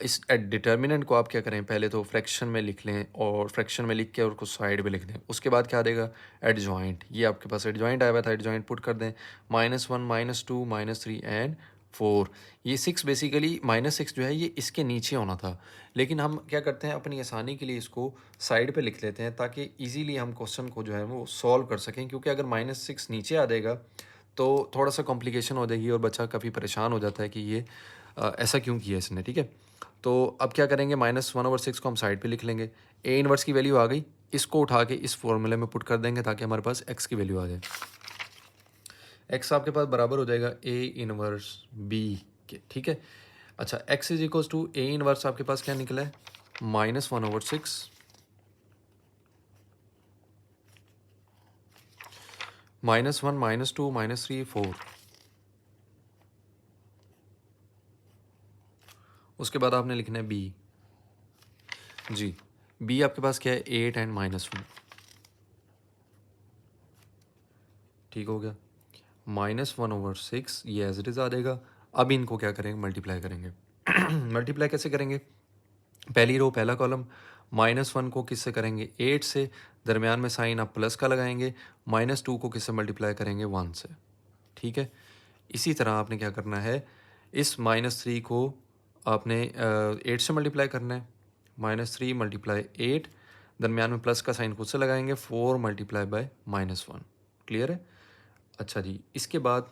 A: इस डिटर्मिनेंट को आप क्या करें, पहले तो फ्रैक्शन में लिख लें, और फ्रैक्शन में लिख के और उसको साइड में लिख दें। उसके बाद क्या देगा एडजॉइंट, ये आपके पास एडजॉइंट आया हुआ था, एडजॉइंट पुट कर दें, -1 -2 -3 एंड 4। ये 6 बेसिकली -6 जो है ये इसके नीचे होना था, लेकिन हम क्या करते हैं अपनी आसानी के लिए इसको साइड पे लिख लेते हैं, ताकि इजीली हम क्वेश्चन को जो है वो सॉल्व कर सकें, क्योंकि अगर -6 नीचे आ जाएगा तो थोड़ा सा कॉम्प्लिकेशन हो जाएगी और बच्चा काफ़ी परेशान हो जाता है कि ये ऐसा क्यों किया इसने। ठीक है, तो अब क्या करेंगे, -1/6 को हम साइड पे लिख लेंगे। ए इनवर्स की वैल्यू आ गई, इसको उठा के इस फॉर्मूले में पुट कर देंगे ताकि हमारे पास एक्स की वैल्यू आ जाए। एक्स आपके पास बराबर हो जाएगा ए इनवर्स बी के। ठीक है, अच्छा, X is equals to A inverse आपके पास क्या निकला है, -1/6 -1 -2 -3 4। उसके बाद आपने लिखना है बी। जी, बी आपके पास क्या है 8 एंड -1। ठीक हो गया, -1/6 ये एज इट इज़ आ जाएगा। अब इनको क्या करेंगे, मल्टीप्लाई करेंगे। मल्टीप्लाई कैसे करेंगे, पहली रो पहला कॉलम, -1 को किससे करेंगे 8 से, दरमियान में साइन आप प्लस का लगाएंगे, -2 को किससे मल्टीप्लाई करेंगे 1 से। ठीक है, इसी तरह आपने क्या करना है, इस -3 को आपने 8 से मल्टीप्लाई करना है, -3 × 8, दरमियान में प्लस का साइन खुद से लगाएंगे, 4 × -1। क्लियर है। अच्छा जी, इसके बाद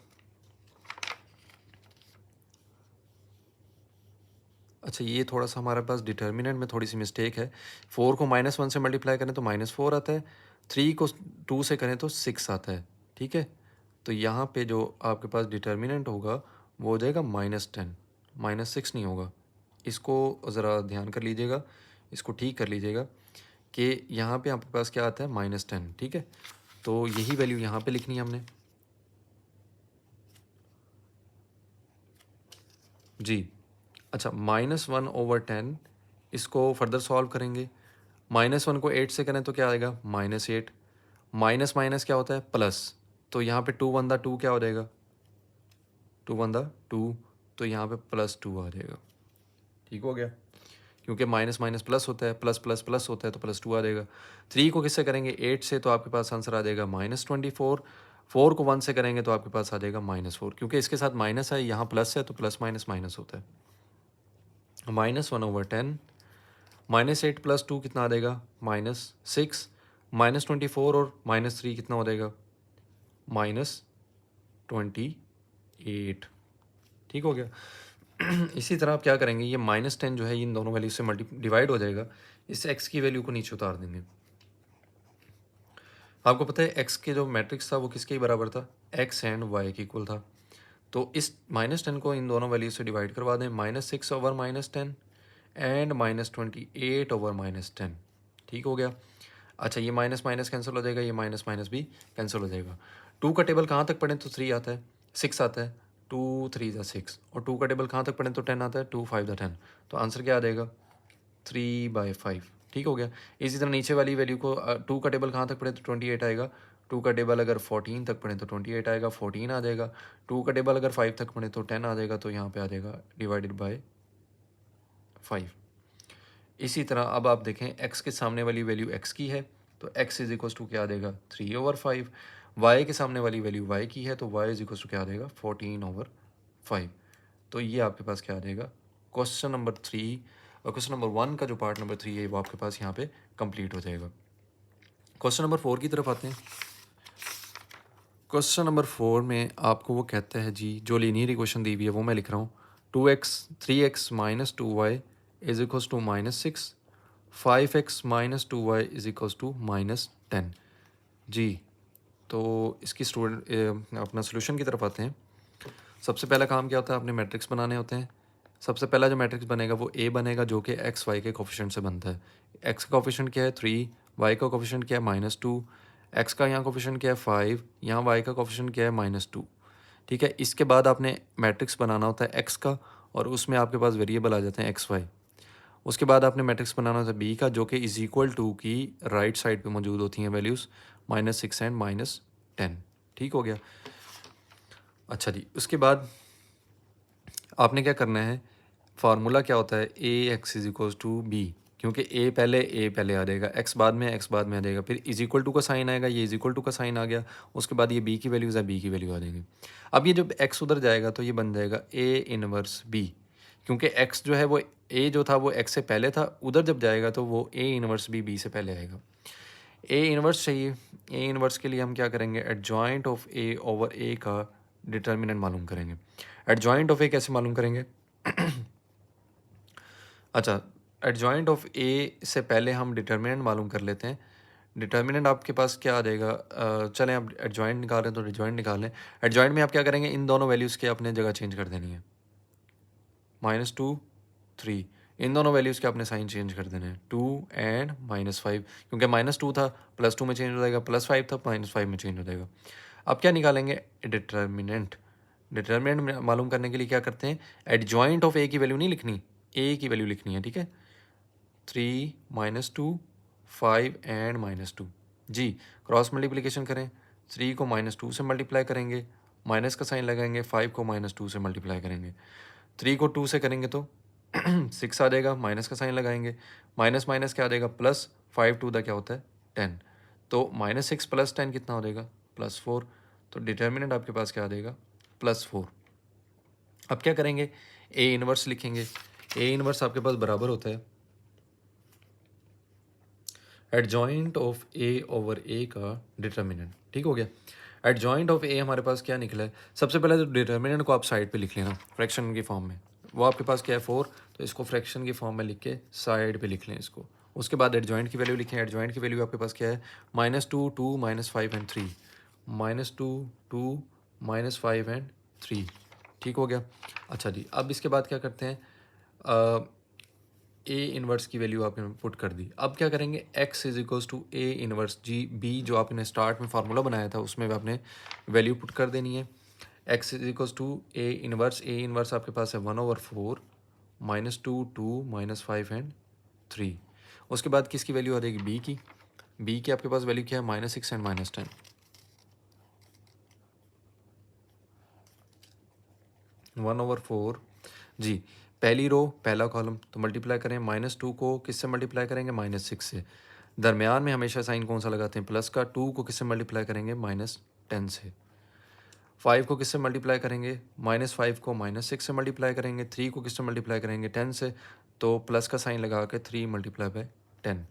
A: अच्छा, ये थोड़ा-सा हमारे पास डिटर्मिनेंट में थोड़ी-सी मिस्टेक है। 4 को -1 से मल्टीप्लाई करें तो -4 आता है, 3 को 2 से करें तो 6 आता है, ठीक है? तो यहाँ पे जो आपके पास डिटर्मिनेंट होगा, वो हो जाएगा -10, -6 नहीं होगा। इसको ज़रा ध्यान कर लीजिएगा, इसको ठीक कर लीजिएगा कि यहाँ पे आपके पास क्या आता है -10, ठीक है? तो यही वैल्यू यहाँ पे लिखनी है हमने। जी। अच्छा, -1/10 इसको फर्दर सॉल्व करेंगे। -1 को 8 से करें तो क्या आएगा? -8। माइनस माइनस क्या होता है? प्लस। तो यहाँ पे 2 1 2 क्या हो जाएगा? 2 1 2, तो यहाँ पे +2 आ जाएगा। ठीक हो गया? क्योंकि माइनस माइनस प्लस होता है, प्लस प्लस प्लस होता है, तो +2 आ जाएगा। 3 को किससे करेंगे? 8 से, तो आपके पास आंसर आ जाएगा -24। 4 को 1 से करेंगे तो आपके पास आ जाएगा -4। क्योंकि इसके साथ माइनस है, यहाँ प्लस है, तो प्लस माइनस माइनस होता है। -1/10, -8 + 2 कितना आ जाएगा? -6। -24 और -3 कितना हो जाएगा? -28। ठीक हो गया? इसी तरह आप क्या करेंगे, ये -10 जो है इन दोनों वैल्यू से मल्टी डिवाइड हो जाएगा। इस x की वैल्यू को नीचे उतार देंगे। आपको पता है x के जो मैट्रिक्स था वो किसके बराबर था? x एंड y के इक्वल था। तो इस -10 को इन दोनों वैल्यू से डिवाइड करवा दें। -6/10 एंड -28/10। ठीक हो गया? अच्छा, ये माइनस माइनस कैंसिल हो जाएगा, ये माइनस माइनस भी कैंसिल हो जाएगा। 2 का टेबल कहाँ तक पढ़ें तो 3 आता है, 6 आता है। 2 3 ज़ा 6, और 2 का टेबल कहाँ तक पढ़ें तो 10 आता है। 2 5 ज़ा 10, तो आंसर क्या आ जाएगा? 3/5। ठीक हो गया? इसी तरह नीचे वाली वैल्यू को 2 का टेबल कहाँ तक पढ़ें तो 28 आएगा। 2 का टेबल अगर 14 तक पढ़ें तो 28 आएगा, 14 आ जाएगा। 2 का टेबल अगर 5 तक पढ़ें तो 10 आ जाएगा, तो यहाँ पे आ जाएगा /5। इसी तरह अब आप देखें, x के सामने वाली वैल्यू x की है, तो x इज इक्वल टू क्या आ जाएगा? 3/5। y के सामने वाली वैल्यू y की है, तो y इज इक्वल टू क्या आ जाएगा? 14/5। तो ये आपके पास क्या आ जाएगा? क्वेश्चन नंबर 3 और क्वेश्चन नंबर 1 का जो पार्ट नंबर 3 है वो आपके पास यहाँ पे कंप्लीट हो जाएगा। क्वेश्चन नंबर 4 की तरफ आते हैं। क्वेश्चन नंबर 4 में आपको वो कहता है जी, जो लीनियर इक्वेशन दी हुई है वो मैं लिख रहा हूँ। 2x 3x - 2y is equals to -6, 5x - 2y is equals to -10। जी, तो इसकी स्टूडेंट अपना सोल्यूशन की तरफ आते हैं। सबसे पहला काम क्या होता है? आपने मैट्रिक्स बनाने होते हैं। सबसे पहला जो मैट्रिक्स बनेगा वो ए बनेगा, जो कि एक्स वाई के कोफिशिएंट से बनता है। एक्स का कोफिशिएंट क्या है? 3, वाई का कोफिशिएंट क्या है? -2, एक्स का यहाँ कोफिशिएंट क्या है? 5, यहाँ वाई का कोफिशिएंट क्या है? -2। ठीक है? इसके बाद आपने मैट्रिक्स बनाना होता है एक्स का, और उसमें आपके पास वेरिएबल आ जाते हैं एक्स वाई। उसके बाद आपने मैट्रिक्स बनाना था बी का, जो कि इज इक्वल टू की राइट साइड पे मौजूद होती हैं वैल्यूज़ -6 एंड -10। ठीक हो गया? अच्छा जी, उसके बाद आपने क्या करना है? फार्मूला क्या होता है? A X is equal to B, क्योंकि ए पहले आ जाएगा, एक्स बाद में आ जाएगा, फिर इज इक्वल टू का साइन आएगा, ये इज इक्वल टू का साइन आ गया, उसके बाद ये बी की वैल्यूज़ है, बी की वैल्यू आ जाएगी। अब ये जब एक्स उधर जाएगा तो ये बन जाएगा ए इनवर्स बी, क्योंकि एक्स जो है वो ए जो था वो एक्स से पहले था, उधर जब जाएगा तो वो ए इनवर्स बी से पहले आएगा। ए इनवर्स चाहिए। ए इनवर्स के लिए हम क्या करेंगे? Adjoint of A over A का डिटर्मिनेंट मालूम करेंगे। एडजॉइंट ऑफ ए कैसे मालूम करेंगे? अच्छा, एडजॉइंट ऑफ ए से पहले हम डिटर्मिनेंट मालूम कर लेते हैं। डिटर्मिनेंट आपके पास क्या आ जाएगा? चलें, आप एडजॉइंट निकाल रहे हैं तो एडजॉइंट निकाल लें। एडजॉइंट में आप क्या करेंगे? इन दोनों वैल्यूज़ के अपने जगह चेंज कर देनी है। -2 3, इन दोनों वैल्यूज़ के आपने साइन चेंज कर देने हैं, 2 एंड -5, क्योंकि -2 था +2 में चेंज हो जाएगा, +5 था -5 में चेंज हो जाएगा। अब क्या निकालेंगे? डिटर्मिनेंट। डिटर्मिनेंट मालूम करने के लिए क्या करते हैं? एडजॉइंट ऑफ ए की वैल्यू नहीं लिखनी, ए की वैल्यू लिखनी है। ठीक है? 3 -2 5 एंड -2। जी, क्रॉस मल्टीप्लिकेशन करें। 3 को -2 से मल्टीप्लाई करेंगे, माइनस का साइन लगाएंगे, 5 को -2 से मल्टीप्लाई करेंगे। 3 को 2 से करेंगे तो 6 आ जाएगा, माइनस का साइन लगाएंगे, माइनस माइनस क्या आ जाएगा? प्लस, 5 टू द क्या होता है? 10। तो -6 + 10 कितना हो जाएगा? +4। तो डिटर्मिनेंट आपके पास क्या आ जाएगा? +4। अब क्या करेंगे? ए इनवर्स लिखेंगे। ए इनवर्स आपके पास बराबर होता है adjoint of A over A का डिटर्मिनेंट। ठीक हो गया? एडजॉइंट ऑफ ए हमारे पास क्या निकला है? सबसे पहले तो डिटर्मिनेंट को आप साइड पे लिख लेना फ्रैक्शन की फॉर्म में। वो आपके पास क्या है 4, तो इसको फ्रैक्शन की फॉर्म में लिख के साइड पे लिख लें इसको। उसके बाद एडजॉइंट की वैल्यू लिखें। एडजॉइंट की वैल्यू आपके पास क्या है -2, 2, -5 एंड 3, -2, 2, -5 एंड 3। ठीक हो गया। अच्छा जी, अब इसके बाद क्या करते हैं, ए इन्वर्स की वैल्यू आपने पुट कर दी। अब क्या करेंगे, x is equals to A inverse जी बी, जो आपने स्टार्ट में फार्मूला बनाया था उसमें भी आपने वैल्यू पुट कर देनी है। x is equals to A inverse आपके पास है 1/4 -2, 2, -5 एंड 3। उसके बाद किसकी वैल्यू आ जाएगी, b की आपके पास वैल्यू क्या है -6 एंड -10। 1/4 जी, पहली रो पहला कॉलम तो मल्टीप्लाई करें, -2 को किससे मल्टीप्लाई करेंगे, -6 से। दरमियान में हमेशा साइन कौन सा लगाते हैं, प्लस का। 2 को किससे मल्टीप्लाई करेंगे, -10 से। 5 को किससे मल्टीप्लाई करेंगे, -5 को -6 से मल्टीप्लाई करेंगे। 3 को किससे मल्टीप्लाई करेंगे, 10 से। तो प्लस का साइन लगा के 3 × 10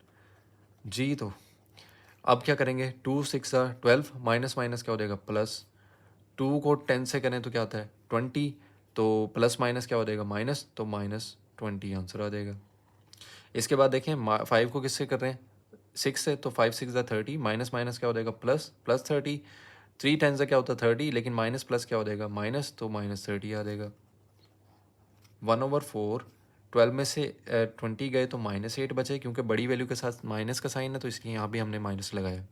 A: जी। तो अब क्या करेंगे, 2 6 12, माइनस माइनस क्या हो जाएगा प्लस। 2 को 10 से करें तो क्या होता है 20, तो प्लस माइनस क्या हो जाएगा माइनस, तो -20 आंसर आ जाएगा। इसके बाद देखें 5 को किससे कर रहे हैं, 6 से, तो 5 6 30, माइनस माइनस क्या हो जाएगा प्लस, प्लस 30। 3 10 से क्या होता है 30, लेकिन माइनस प्लस क्या हो जाएगा माइनस, तो -30 आ जाएगा। 1/4 12 में से 20 गए तो -8 बचे, क्योंकि बड़ी वैल्यू के साथ माइनस का साइन है तो इसलिए यहाँ भी हमने माइनस लगाया।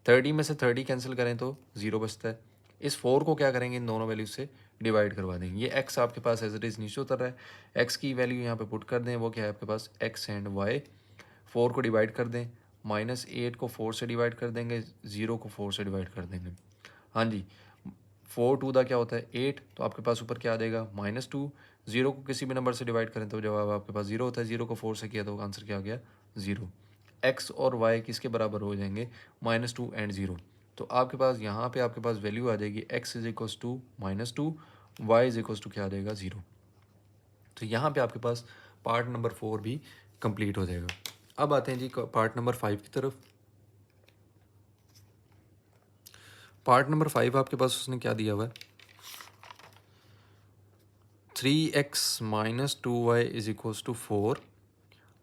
A: 30 में से 30 कैंसिल करें तो 0 बचता है। इस 4 को क्या करेंगे, इन दोनों वैल्यू से डिवाइड करवा देंगे। ये x आपके पास एज इट इज़ नीचे उतर रहा है, x की वैल्यू यहाँ पे पुट कर दें, वो क्या है आपके पास x एंड y। 4 को डिवाइड कर दें, -8 को 4 से डिवाइड कर देंगे, 0 को 4 से डिवाइड कर देंगे। हाँ जी, 4 2 दा क्या होता है 8, तो आपके पास ऊपर क्या आ जाएगा -2। 0 को किसी भी नंबर से डिवाइड करें तो जवाब आपके पास 0 होता है। 0 को 4 से किया तो आंसर क्या आ गया 0। x और y किसके बराबर हो जाएंगे, -2 एंड 0। तो आपके पास यहाँ पे आपके पास वैल्यू आ जाएगी x is equals to -2, y is equals to क्या आ जाएगा 0। तो यहाँ पे आपके पास पार्ट नंबर 4 भी कंप्लीट हो जाएगा। अब आते हैं जी पार्ट नंबर 5 की तरफ। पार्ट नंबर 5 आपके पास उसने क्या दिया हुआ है, 3x - 2y is equals to 4,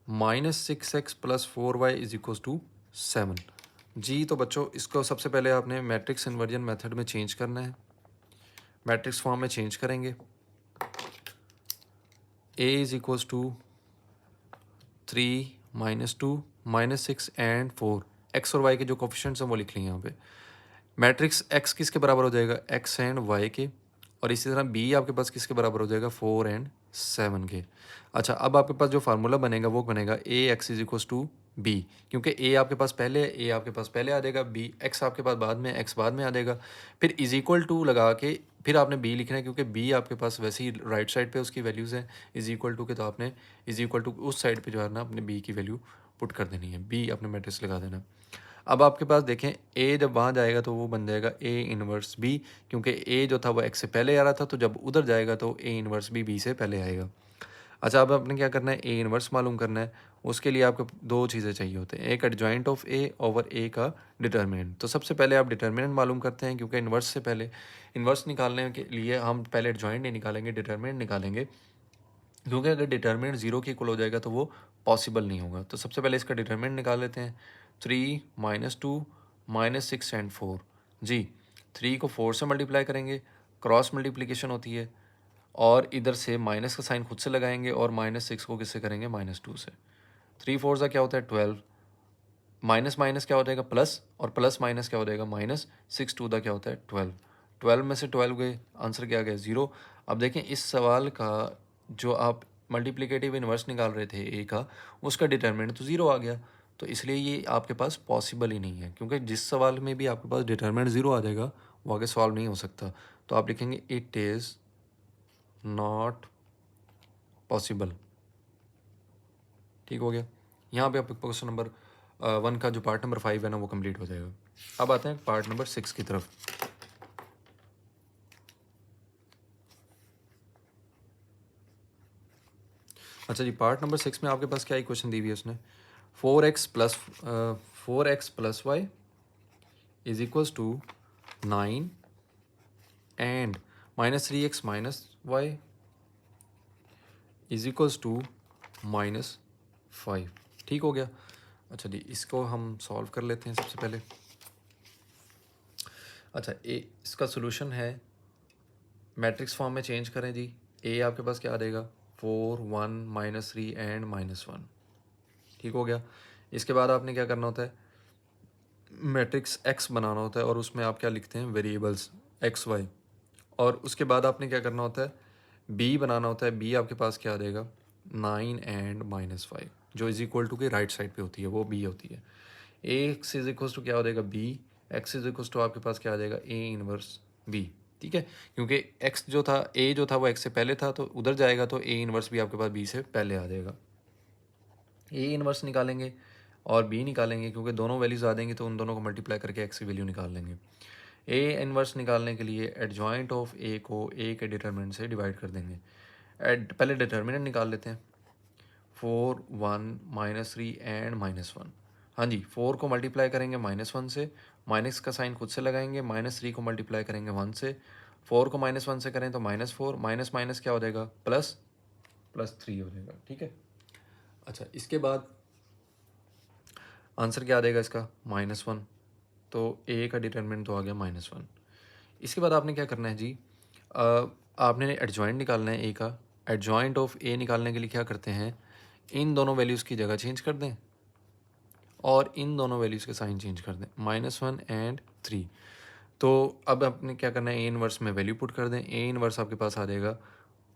A: -6x + 4y is equals to 7 जी। तो बच्चों इसको सबसे पहले आपने मैट्रिक्स इन्वर्जन मेथड में चेंज करना है। मैट्रिक्स फॉर्म में चेंज करेंगे। a is equals to 3 - 2 -6 and 4। x और y के जो कोफिशिएंट्स हैं वो लिख लें यहाँ पे। मैट्रिक्स x किसके बराबर हो जाएगा, x एंड y के। और इसी तरह b आपके पास किसके बराबर हो जाएगा, 4 एंड 7 के। अच्छा, अब आपके पास जो फार्मूला बनेगा वो बनेगा ax is equals to b, क्योंकि a आपके पास पहले है, a आपके पास पहले आ जाएगा, b x आपके पास बाद में, x बाद में आ जाएगा। फिर इज इक्वल टू लगा के फिर आपने b लिखना है, क्योंकि b आपके पास वैसे ही राइट साइड पे उसकी वैल्यूज़ हैं इज इक्वल टू के, तो आपने इज इक्वल टू उस साइड पे जो है ना अपने b की वैल्यू पुट कर देनी है, b अपने मैट्रिक्स लगा देना। अब आपके पास देखें a जब वहाँ जाएगा तो वो बन जाएगा a इन्वर्स b, क्योंकि a जो था वो x से पहले आ रहा था, तो जब उधर जाएगा तो a इन्वर्स b से पहले आएगा। अच्छा, अब आपने क्या करना है, a इन्वर्स मालूम करना है। उसके लिए आपको दो चीज़ें चाहिए होते हैं, एक adjoint of a over a का डिटर्मिनेंट। तो सबसे पहले आप डिटर्मिनेंट मालूम करते हैं, क्योंकि इन्वर्स से पहले इन्वर्स निकालने के लिए हम पहले एडजॉइंट नहीं निकालेंगे, डिटर्मिनेंट निकालेंगे, क्योंकि अगर डिटर्मिनेंट 0 के इक्वल हो जाएगा तो वो पॉसिबल नहीं होगा। तो सबसे पहले इसका डिटर्मिनेंट निकाल लेते हैं। 3 - 2 -6 एंड 4 जी। 3 को 4 से मल्टीप्लाई करेंगे, क्रॉस मल्टीप्लिकेशन होती है, और इधर से माइनस का साइन खुद से लगाएंगे, और -6 को किससे करेंगे, -2 से। 3 4 का क्या होता है 12, माइनस माइनस क्या हो जाएगा प्लस, और प्लस माइनस क्या हो जाएगा माइनस। 6 2 क्या होता है 12, 12 में से 12 गए, आंसर क्या आ गया 0। अब देखें इस सवाल का जो आप मल्टीप्लिकेटिव इन्वर्स निकाल रहे थे ए का, उसका डिटर्मिनेंट तो 0 आ गया, तो इसलिए ये आपके पास पॉसिबल ही नहीं है, क्योंकि जिस सवाल में भी आपके पास डिटर्मिनेंट 0 आ जाएगा वो आगे सॉल्व नहीं हो सकता। तो आप लिखेंगे इट इज़ नॉट पॉसिबल। ठीक हो गया। यहाँ पे आपका क्वेश्चन नंबर 1 का जो पार्ट नंबर 5 है ना वो कंप्लीट हो जाएगा। अब आते हैं पार्ट नंबर 6 की तरफ। अच्छा जी, पार्ट नंबर 6 में आपके पास क्या इक्वेशन दी हुई है उसने, 4x + y is equals to 9 and -3x - y is equals to -5। ठीक हो गया। अच्छा जी, इसको हम सॉल्व कर लेते हैं सबसे पहले। अच्छा, ए इसका सोल्यूशन है, मैट्रिक्स फॉर्म में चेंज करें जी। ए आपके पास क्या आ जाएगा, 4 1 -3 एंड -1। ठीक हो गया। इसके बाद आपने क्या करना होता है, मैट्रिक्स एक्स बनाना होता है और उसमें आप क्या लिखते हैं, वेरिएबल्स एक्स वाई। और उसके बाद आपने क्या करना होता है, बी बनाना होता है। बी आपके पास क्या आ जाएगा, 9 एंड -5, जो इज इक्वल टू के राइट साइड पे होती है, वो बी होती है। A X is equal to क्या हो जाएगा, B X is equal to आपके पास क्या आ जाएगा, ए इनवर्स बी। ठीक है, क्योंकि एक्स जो था, ए जो था वो एक्स से पहले था, तो उधर जाएगा तो ए इनवर्स भी आपके पास बी से पहले आ जाएगा। ए इनवर्स निकालेंगे और बी निकालेंगे, क्योंकि दोनों वैल्यूज आ देंगी तो उन दोनों को मल्टीप्लाई करके एक्स की वैल्यू निकाल लेंगे। ए इनवर्स निकालने के लिए एडजॉइंट ऑफ ए को ए के डिटर्मिनेंट से डिवाइड कर देंगे। पहले डिटर्मिनेंट निकाल लेते हैं, 4 1 -3 एंड -1। हाँ जी, 4 को मल्टीप्लाई करेंगे -1 से, माइनस का साइन खुद से लगाएंगे, -3 को मल्टीप्लाई करेंगे 1 से, 4 को -1 से करें तो -4, माइनस माइनस क्या हो जाएगा, प्लस, +3 हो जाएगा। ठीक है। अच्छा, इसके बाद आंसर क्या आ जाएगा इसका, -1। तो ए का डिटर्मिनेंट तो आ गया -1। इसके बाद आपने क्या करना है जी, आपने एडजॉइंट निकालना है ए का। एडजॉइंट ऑफ ए निकालने के लिए क्या करते हैं, इन दोनों वैल्यूज़ की जगह चेंज कर दें और इन दोनों वैल्यूज़ के साइन चेंज कर दें, -1 एंड 3। तो अब आपने क्या करना है, ए इनवर्स में वैल्यू पुट कर दें। ए इनवर्स आपके पास आ जाएगा,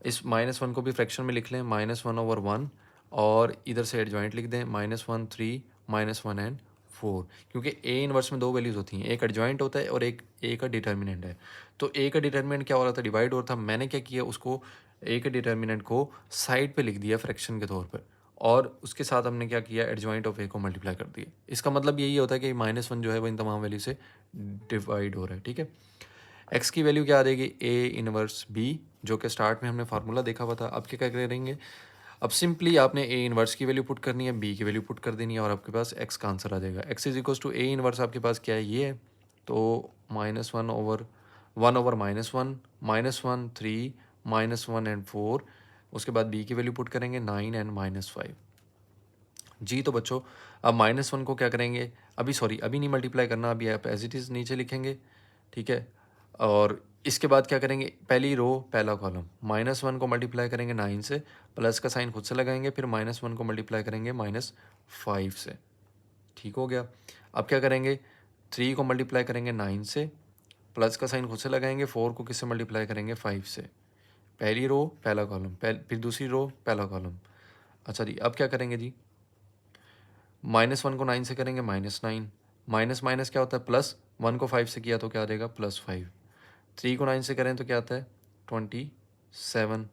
A: इस -1 को भी फ्रैक्शन में लिख लें, -1/1, और इधर से एडजॉइंट लिख दें, -1 3 -1 एंड 4। क्योंकि ए इनवर्स में दो वैल्यूज़ होती हैं, एक एडजॉइंट होता है और एक ए का डिटर्मिनेंट है। तो ए का डिटर्मिनेंट क्या हो रहा था, डिवाइड हो रहा था। मैंने क्या किया, उसको ए के डिटर्मिनेंट को साइड पे लिख दिया फ्रैक्शन के तौर पर, और उसके साथ हमने क्या किया, एडजॉइंट ऑफ ए को मल्टीप्लाई कर दिया। इसका मतलब यही होता है कि -1 जो है वो इन तमाम वैल्यू से डिवाइड हो रहा है। ठीक है। एक्स की वैल्यू क्या आ जाएगी, ए इनवर्स बी, जो कि स्टार्ट में हमने फार्मूला देखा हुआ था। अब क्या करेंगे, अब सिंपली आपने ए इनवर्स की वैल्यू पुट करनी है, बी की वैल्यू पुट कर देनी है, और आपके पास एक्स का आंसर आ जाएगा। X is equal to A inverse आपके पास क्या है, ये है। तो -1/1 -1 3 -1 एंड 4। उसके बाद बी की वैल्यू पुट करेंगे, 9 एंड -5 जी। तो बच्चों, अब -1 को क्या करेंगे, अभी नहीं मल्टीप्लाई करना, अभी आप एज इट इज़ नीचे लिखेंगे। ठीक है। और इसके बाद क्या करेंगे, पहली रो पहला कॉलम, -1 को मल्टीप्लाई करेंगे 9 से, प्लस का साइन खुद से लगाएंगे, फिर -1 को मल्टीप्लाई करेंगे -5 से। ठीक हो गया। अब क्या करेंगे, 3 को मल्टीप्लाई करेंगे 9 से, प्लस का साइन खुद से लगाएंगे, 4 को किससे मल्टीप्लाई करेंगे, 5 से। पहली रो पहला कॉलम, फिर दूसरी रो पहला कॉलम। अच्छा जी, अब क्या करेंगे जी, -1 को 9 से करेंगे -9, माइनस माइनस क्या होता है, प्लस, 1 को 5 से किया तो क्या आ जाएगा, +5। 3 को 9 से करें तो क्या आता है, 27।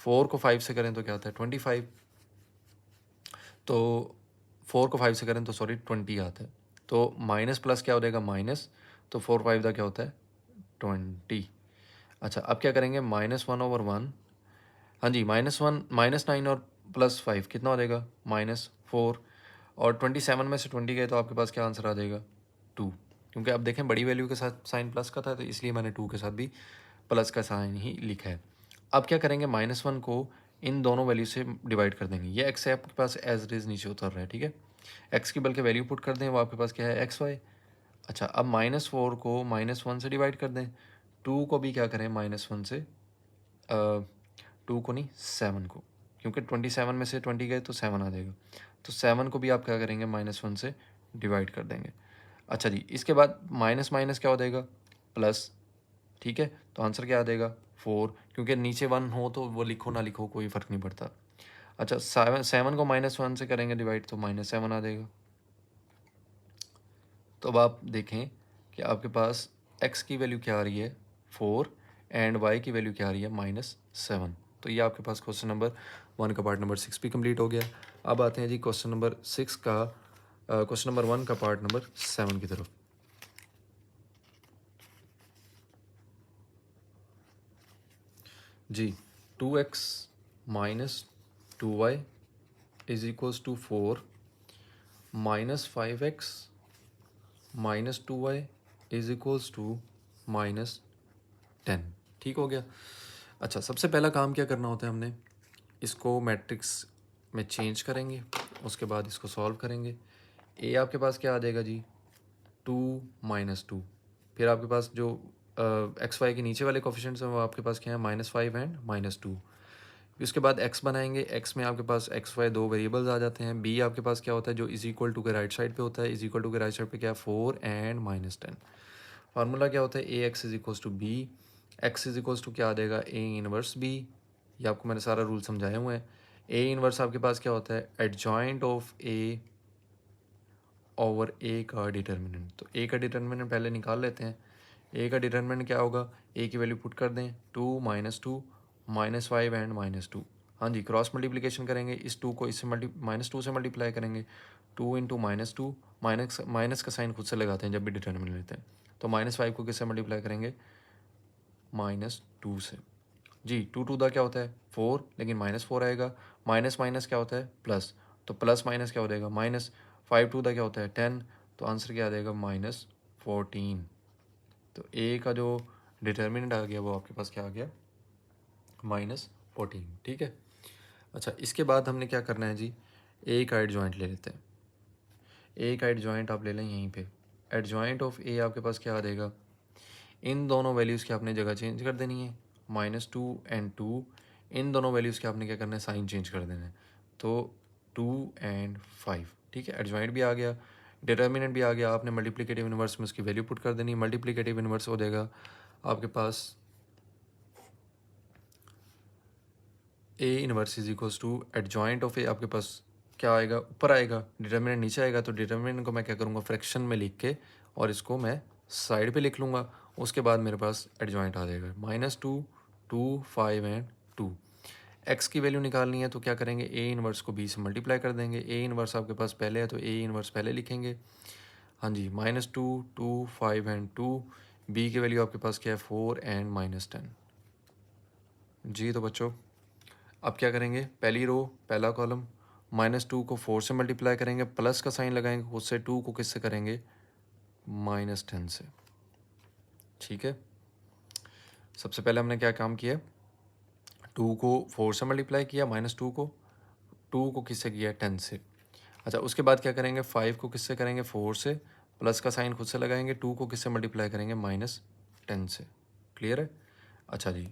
A: 4 को 5 से करें तो क्या आता है, 25। तो 4 को 5 से करें तो 20 आता है। तो माइनस प्लस क्या हो जाएगा, माइनस, तो 4 5 का क्या होता है, 20। अच्छा, अब क्या करेंगे, -1/1, हाँ जी, -1 -9 और +5 कितना हो जाएगा, -4। और 27 में से 20 गए तो आपके पास क्या आंसर आ जाएगा, 2। क्योंकि अब देखें बड़ी वैल्यू के साथ साइन प्लस का था, तो इसलिए मैंने 2 के साथ भी प्लस का साइन ही लिखा है। अब क्या करेंगे, -1 को इन दोनों वैल्यू से डिवाइड कर देंगे। ये एक्स है आपके पास एज इट इज़ नीचे उतर रहा है। ठीक है। एक्स की बल्कि वैल्यू पुट कर दें, वो आपके पास क्या है, XY। अच्छा, अब -4 को -1 से डिवाइड कर दें, 2 को भी क्या करें, -1 से, 2 को नहीं, 7 को, क्योंकि 27 में से 20 गए तो 7 आ जाएगा। तो 7 को भी आप क्या करेंगे, -1 से डिवाइड कर देंगे। अच्छा जी, इसके बाद माइनस माइनस क्या हो जाएगा, प्लस। ठीक है। तो आंसर क्या आ जाएगा, 4, क्योंकि नीचे 1 हो तो वो लिखो ना लिखो कोई फ़र्क नहीं पड़ता। अच्छा, 7 को -1 से करेंगे डिवाइड तो -7 आ जाएगा। तो अब आप देखें कि आपके पास x की वैल्यू क्या आ रही है, 4, एंड y की वैल्यू क्या आ रही है, -7। तो ये आपके पास क्वेश्चन नंबर 1 का पार्ट नंबर 6 भी कंप्लीट हो गया। अब आते हैं जी क्वेश्चन नंबर 6 का, क्वेश्चन नंबर 1 का पार्ट नंबर 7 की तरफ। जी, 2x - 2y is equals to 4, -5x -2y is equals to -10। ठीक हो गया। अच्छा, सबसे पहला काम क्या करना होता है हमने, इसको मैट्रिक्स में चेंज करेंगे, उसके बाद इसको सॉल्व करेंगे। ए आपके पास क्या आ जाएगा जी, 2 - 2। फिर आपके पास जो एक्स वाई के नीचे वाले कोफिशिएंट्स हैं वो आपके पास क्या है, -5 एंड -2। उसके बाद एक्स बनाएंगे, एक्स में आपके पास एक्स वाई दो वेरिएबल्स आ जाते हैं। बी आपके पास क्या होता है, जो इज इक्वल टू के राइट साइड पे होता है, इज इक्वल टू के राइट साइड पे क्या है, 4 एंड -10। फार्मूला क्या होता है, A X is equals to B, X is equals to क्या आ जाएगा, ए इनवर्स बी। ये आपको मैंने सारा रूल समझाए हुए हैं। ए इनवर्स आपके पास क्या होता है, adjoint of A over A का डिटर्मिनेंट। तो ए का डिटर्मिनेंट पहले निकाल लेते हैं। ए का डिटर्मिनेंट क्या होगा, ए की वैल्यू पुट कर दें, 2 - 2 -5 एंड -2। हाँ जी, क्रॉस मल्टीप्लिकेशन करेंगे, इस 2 को इससे -2 से मल्टीप्लाई करेंगे। 2 इंटू -2, माइनस का साइन खुद से लगाते हैं जब भी डिटर्मिनेंट लेते हैं। तो -5 को किससे मल्टीप्लाई करेंगे, -2 से। जी, 2 टू द क्या होता है 4, लेकिन -4 आएगा। माइनस माइनस क्या होता है प्लस, तो प्लस माइनस क्या हो जाएगा माइनस। 5 टू द क्या होता है 10, तो आंसर क्या आ जाएगा -14। तो ए का जो डिटर्मिनेंट आ गया वो आपके पास क्या आ गया, -14। ठीक है। अच्छा, इसके बाद हमने क्या करना है जी, ए का एडजॉइंट ले लेते हैं। ए का एडजॉइंट आप ले लें यहीं पे। एडजॉइंट ऑफ ए आपके पास क्या आ जाएगा, इन दोनों वैल्यूज़ की आपने जगह चेंज कर देनी है, -2 एंड 2। इन दोनों वैल्यूज़ के आपने क्या करना है, साइन चेंज कर देना है। तो 2 एंड 5। ठीक है, एडजॉइंट भी आ गया, डिटर्मिनेंट भी आ गया। आपने मल्टीप्लिकेटिव इनवर्स में उसकी वैल्यू पुट कर देनी है। मल्टीप्लिकेटिव इनवर्स हो जाएगा आपके पास A inverse is equals to adjoint of A. आपके पास क्या आएगा, ऊपर आएगा, डिटर्मिनेंट नीचे आएगा। तो डिटर्मिनेंट को मैं क्या करूँगा, फ्रैक्शन में लिख के और इसको मैं साइड पे लिख लूँगा। उसके बाद मेरे पास एडजॉइंट आ जाएगा -2, 2, 5 एंड 2। एक्स की वैल्यू निकालनी है तो क्या करेंगे, ए इनवर्स को बी से मल्टीप्लाई कर देंगे। ए इनवर्स आपके पास पहले है तो ए इनवर्स पहले लिखेंगे। हाँ जी, -2, 2, 5 एंड 2। बी की वैल्यू आपके पास क्या है, 4 एंड -10। जी तो बच्चों अब क्या करेंगे, पहली रो पहला कॉलम, -2 को 4 से मल्टीप्लाई करेंगे, प्लस का साइन लगाएंगे, उससे 2 को किससे करेंगे, -10 से। ठीक है, सबसे पहले हमने क्या काम किया, 2 को 4 से मल्टीप्लाई किया, -2 को, 2 को किससे किया, 10 से। अच्छा, उसके बाद क्या करेंगे, 5 को किससे करेंगे, 4 से, प्लस का साइन खुद से लगाएंगे, 2 को किससे मल्टीप्लाई करेंगे, -10 से। क्लियर है। अच्छा जी,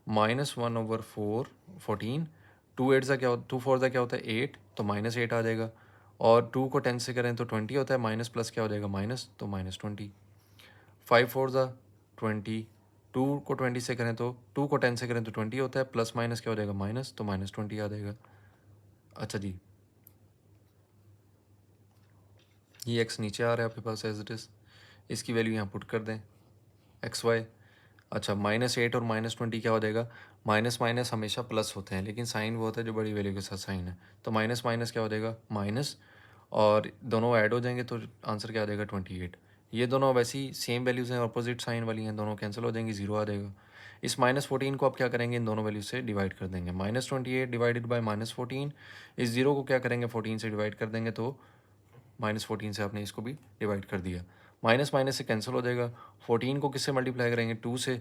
A: -1/4 14, 2 एट ज़ा क्या, 2 4 ज़ा क्या होता है 8, तो -8 आ जाएगा। और 2 को 10 से करें तो 20 होता है, माइनस प्लस क्या हो जाएगा माइनस, तो -20। 5 4 ज़ा 20, 2 को 20 से करें तो 2 को 10 से करें तो 20 होता है, प्लस माइनस क्या हो जाएगा माइनस, तो -20 आ जाएगा। अच्छा जी, ये एक्स नीचे आ रहा है आपके पास एज इट इज़, इसकी वैल्यू यहाँ पुट कर दें, एक्स वाई। अच्छा, -8 और -20 क्या हो जाएगा, माइनस माइनस हमेशा प्लस होते हैं, लेकिन साइन वो होता है जो बड़ी वैल्यू के साथ साइन है। तो माइनस माइनस क्या हो जाएगा माइनस, और दोनों ऐड हो जाएंगे तो आंसर क्या आ जाएगा 28। ये दोनों वैसे ही सेम वैल्यूज़ हैं, अपोजिट साइन वाली हैं, दोनों कैंसिल हो जाएंगी, 0 आ जाएगा। इस -14 को आप क्या करेंगे, इन दोनों वैल्यूज से डिवाइड कर देंगे। -28 डिवाइडेड बाई -14, इस 0 को क्या करेंगे 14 से डिवाइड कर देंगे, तो -14 से आपने इसको भी डिवाइड कर दिया। माइनस माइनस से कैंसिल हो जाएगा। 14 को किससे मल्टीप्लाई करेंगे, 2 से।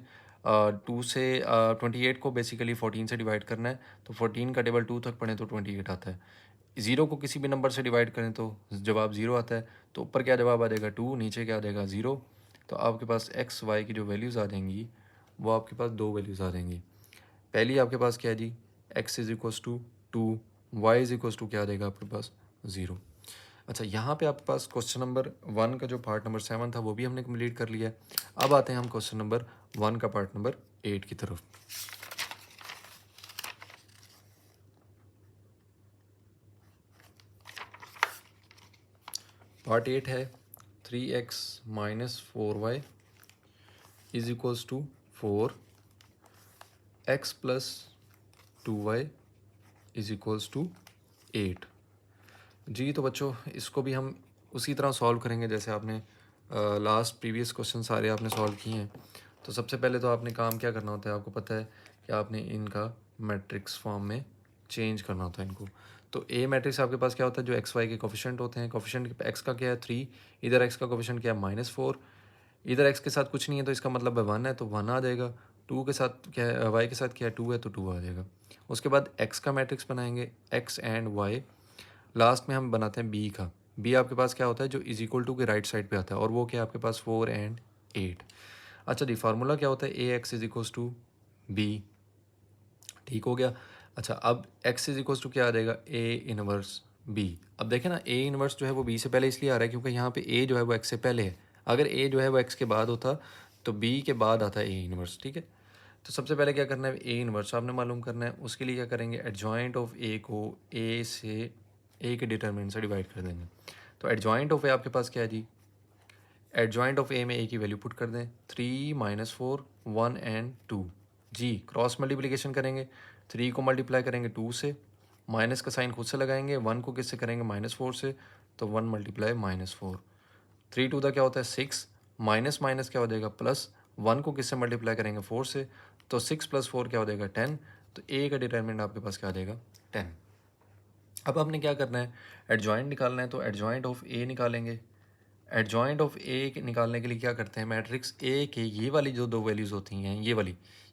A: 2 से 28 को बेसिकली 14 से डिवाइड करना है, तो 14 का टेबल 2 तक पढ़ें तो 28 आता है। 0 को किसी भी नंबर से डिवाइड करें तो जवाब 0 आता है। तो ऊपर क्या जवाब आ जाएगा 2, नीचे क्या आ जाएगा 0। तो आपके पास एक्स वाई की जो वैल्यूज़ आ जाएंगी वो आपके पास दो वैल्यूज़ आ जाएंगी। पहली आपके पास क्या है जी, X is equals to 2, Y is equals to क्या आ जाएगा आपके पास 0। अच्छा, यहाँ पे आपके पास क्वेश्चन नंबर 1 का जो पार्ट नंबर 7 था वो भी हमने कंप्लीट कर लिया है। अब आते हैं हम क्वेश्चन नंबर 1 का पार्ट नंबर 8 की तरफ। पार्ट 8 है 3x - 4y is equals to 4, x plus 2y is equals to 8। जी तो बच्चों इसको भी हम उसी तरह सॉल्व करेंगे जैसे आपने लास्ट प्रीवियस क्वेश्चन सारे आपने सॉल्व किए हैं। तो सबसे पहले तो आपने काम क्या करना होता है, आपको पता है कि आपने इनका मैट्रिक्स फॉर्म में चेंज करना होता है इनको। तो ए मैट्रिक्स आपके पास क्या होता है, जो एक्स वाई के कोफिशिएंट होते हैं। कोफिशिएंट एक्स का क्या है 3, इधर एक्स का कोफिशिएंट क्या है -4, इधर एक्स के साथ कुछ नहीं है तो इसका मतलब है 1 है, तो 1 आ जाएगा। टू के साथ क्या है, वाई के साथ क्या है, टू है तो टू आ जाएगा। उसके बाद एक्स का मैट्रिक्स बनाएंगे, एक्स एंड वाई। लास्ट में हम बनाते हैं बी का। बी आपके पास क्या होता है, जो इज इक्वल टू के राइट साइड पे आता है, और वो क्या है आपके पास 4 एंड 8। अच्छा जी, फार्मूला क्या होता है, A X is equal to B. ठीक हो गया। अच्छा, अब x इज इक्वल टू क्या आ जाएगा, ए इनवर्स बी। अब देखें ना, ए इनवर्स जो है वो b से पहले इसलिए आ रहा है क्योंकि यहाँ पे a जो है वो x से पहले है। अगर a जो है वो x के बाद होता तो b के बाद आता है a इनवर्स। ठीक है, तो सबसे पहले क्या करना है, a इनवर्स आपने मालूम करना है। उसके लिए क्या करेंगे, एडजॉइंट ऑफ a को a के डिटर्मिनेंट से डिवाइड कर देंगे। तो एडजॉइंट ऑफ a आपके पास क्या है जी, एडजॉइंट ऑफ a में a की वैल्यू पुट कर दें, 3 - 4 1 एंड 2। जी, क्रॉस मल्टीप्लिकेशन करेंगे, 3 को मल्टीप्लाई करेंगे 2 से, माइनस का साइन खुद से लगाएंगे, 1 को किससे करेंगे, -4 से, तो 1 × -4। 3 2 का क्या होता है 6, माइनस माइनस क्या हो जाएगा प्लस, 1 को किससे मल्टीप्लाई करेंगे 4 से, तो 6 + 4 क्या हो जाएगा 10। तो a का डिटरमिनेंट आपके पास क्या आ जाएगा 10। अब आपने क्या करना है, एडजॉइंट निकालना है, तो एडजॉइंट ऑफ a निकालेंगे। एडजॉइंट ऑफ ए निकालने के लिए क्या करते हैं, मैट्रिक्स ए के ये वाली जो दो वैल्यूज़ होती हैं,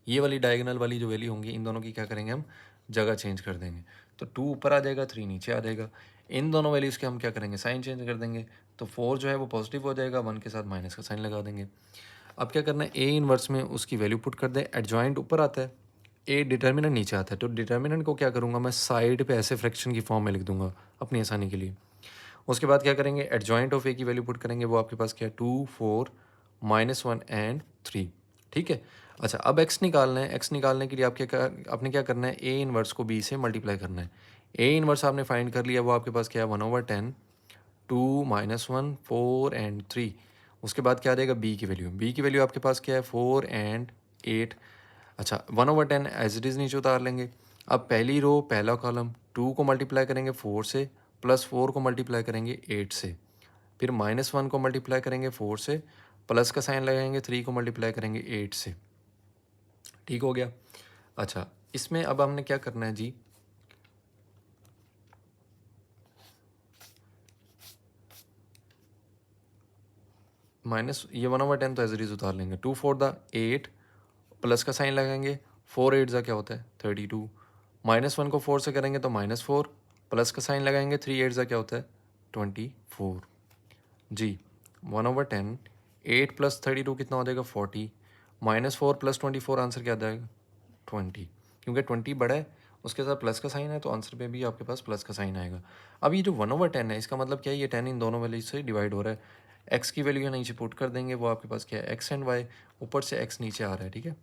A: ये वाली डायगोनल वाली जो वैल्यू होंगी, इन दोनों की क्या करेंगे हम, जगह चेंज कर देंगे। तो 2 ऊपर आ जाएगा, 3 नीचे आ जाएगा। इन दोनों वैल्यूज़ के हम क्या करेंगे, साइन चेंज कर देंगे। तो 4 जो है वो पॉजिटिव हो जाएगा, 1 के साथ माइनस का साइन लगा देंगे। अब क्या करना है, ए इनवर्स में उसकी वैल्यू पुट कर दें। एडजॉइंट ऊपर आता है, ए डिटर्मिनेंट नीचे आता है, तो डिटर्मिनेंट को क्या करूँगा मैं, साइड पे ऐसे फ्रैक्शन की फॉर्म में लिख दूंगा अपनी आसानी के लिए। उसके बाद क्या करेंगे, एडजॉइंट ऑफ ए की वैल्यू पुट करेंगे, वो आपके पास क्या है 2 4 -1 एंड 3। ठीक है। अच्छा, अब एक्स निकालना है। एक्स निकालने के लिए आपने क्या करना है, ए इनवर्स को बी से मल्टीप्लाई करना है। ए इनवर्स आपने फाइंड कर लिया, वो आपके पास क्या है 1/10, 2 -1 4 एंड 3। उसके बाद क्या आ जाएगा, बी की वैल्यू। बी की वैल्यू आपके पास क्या है 4 एंड 8। अच्छा, 1/10 एज इट इज़ नीचे उतार लेंगे। अब पहली रो पहला कॉलम, 2 को मल्टीप्लाई करेंगे 4 से, +4 को मल्टीप्लाई करेंगे 8 से, फिर -1 को मल्टीप्लाई करेंगे 4 से, प्लस का साइन लगाएंगे, 3 को मल्टीप्लाई करेंगे 8 से। ठीक हो गया। अच्छा, इसमें अब हमने क्या करना है जी, माइनस ये 1/10 तो एज इट इज़ उतार लेंगे। 2 4 द 8, प्लस का साइन लगाएंगे, 4 8 ज़ा क्या होता है 32, -1 को 4 से करेंगे तो -4, प्लस का साइन लगाएंगे, 3 8 ज़ा क्या होता है 24। जी, 1/10, 8 + 32 कितना हो जाएगा 40, -4 + 24 आंसर क्या आ जाएगा 20। क्योंकि 20 बड़ा है, उसके साथ प्लस का साइन है, तो आंसर पे भी आपके पास प्लस का साइन आएगा। अब ये जो 1/10 है, इसका मतलब क्या है, ये 10 इन दोनों वैल्यू से डिवाइड हो रहा है। एक्स की वैल्यू नीचे पुट कर देंगे, वो आपके पास क्या है एक्स एंड वाई, ऊपर से एक्स नीचे आ रहा है। ठीक है,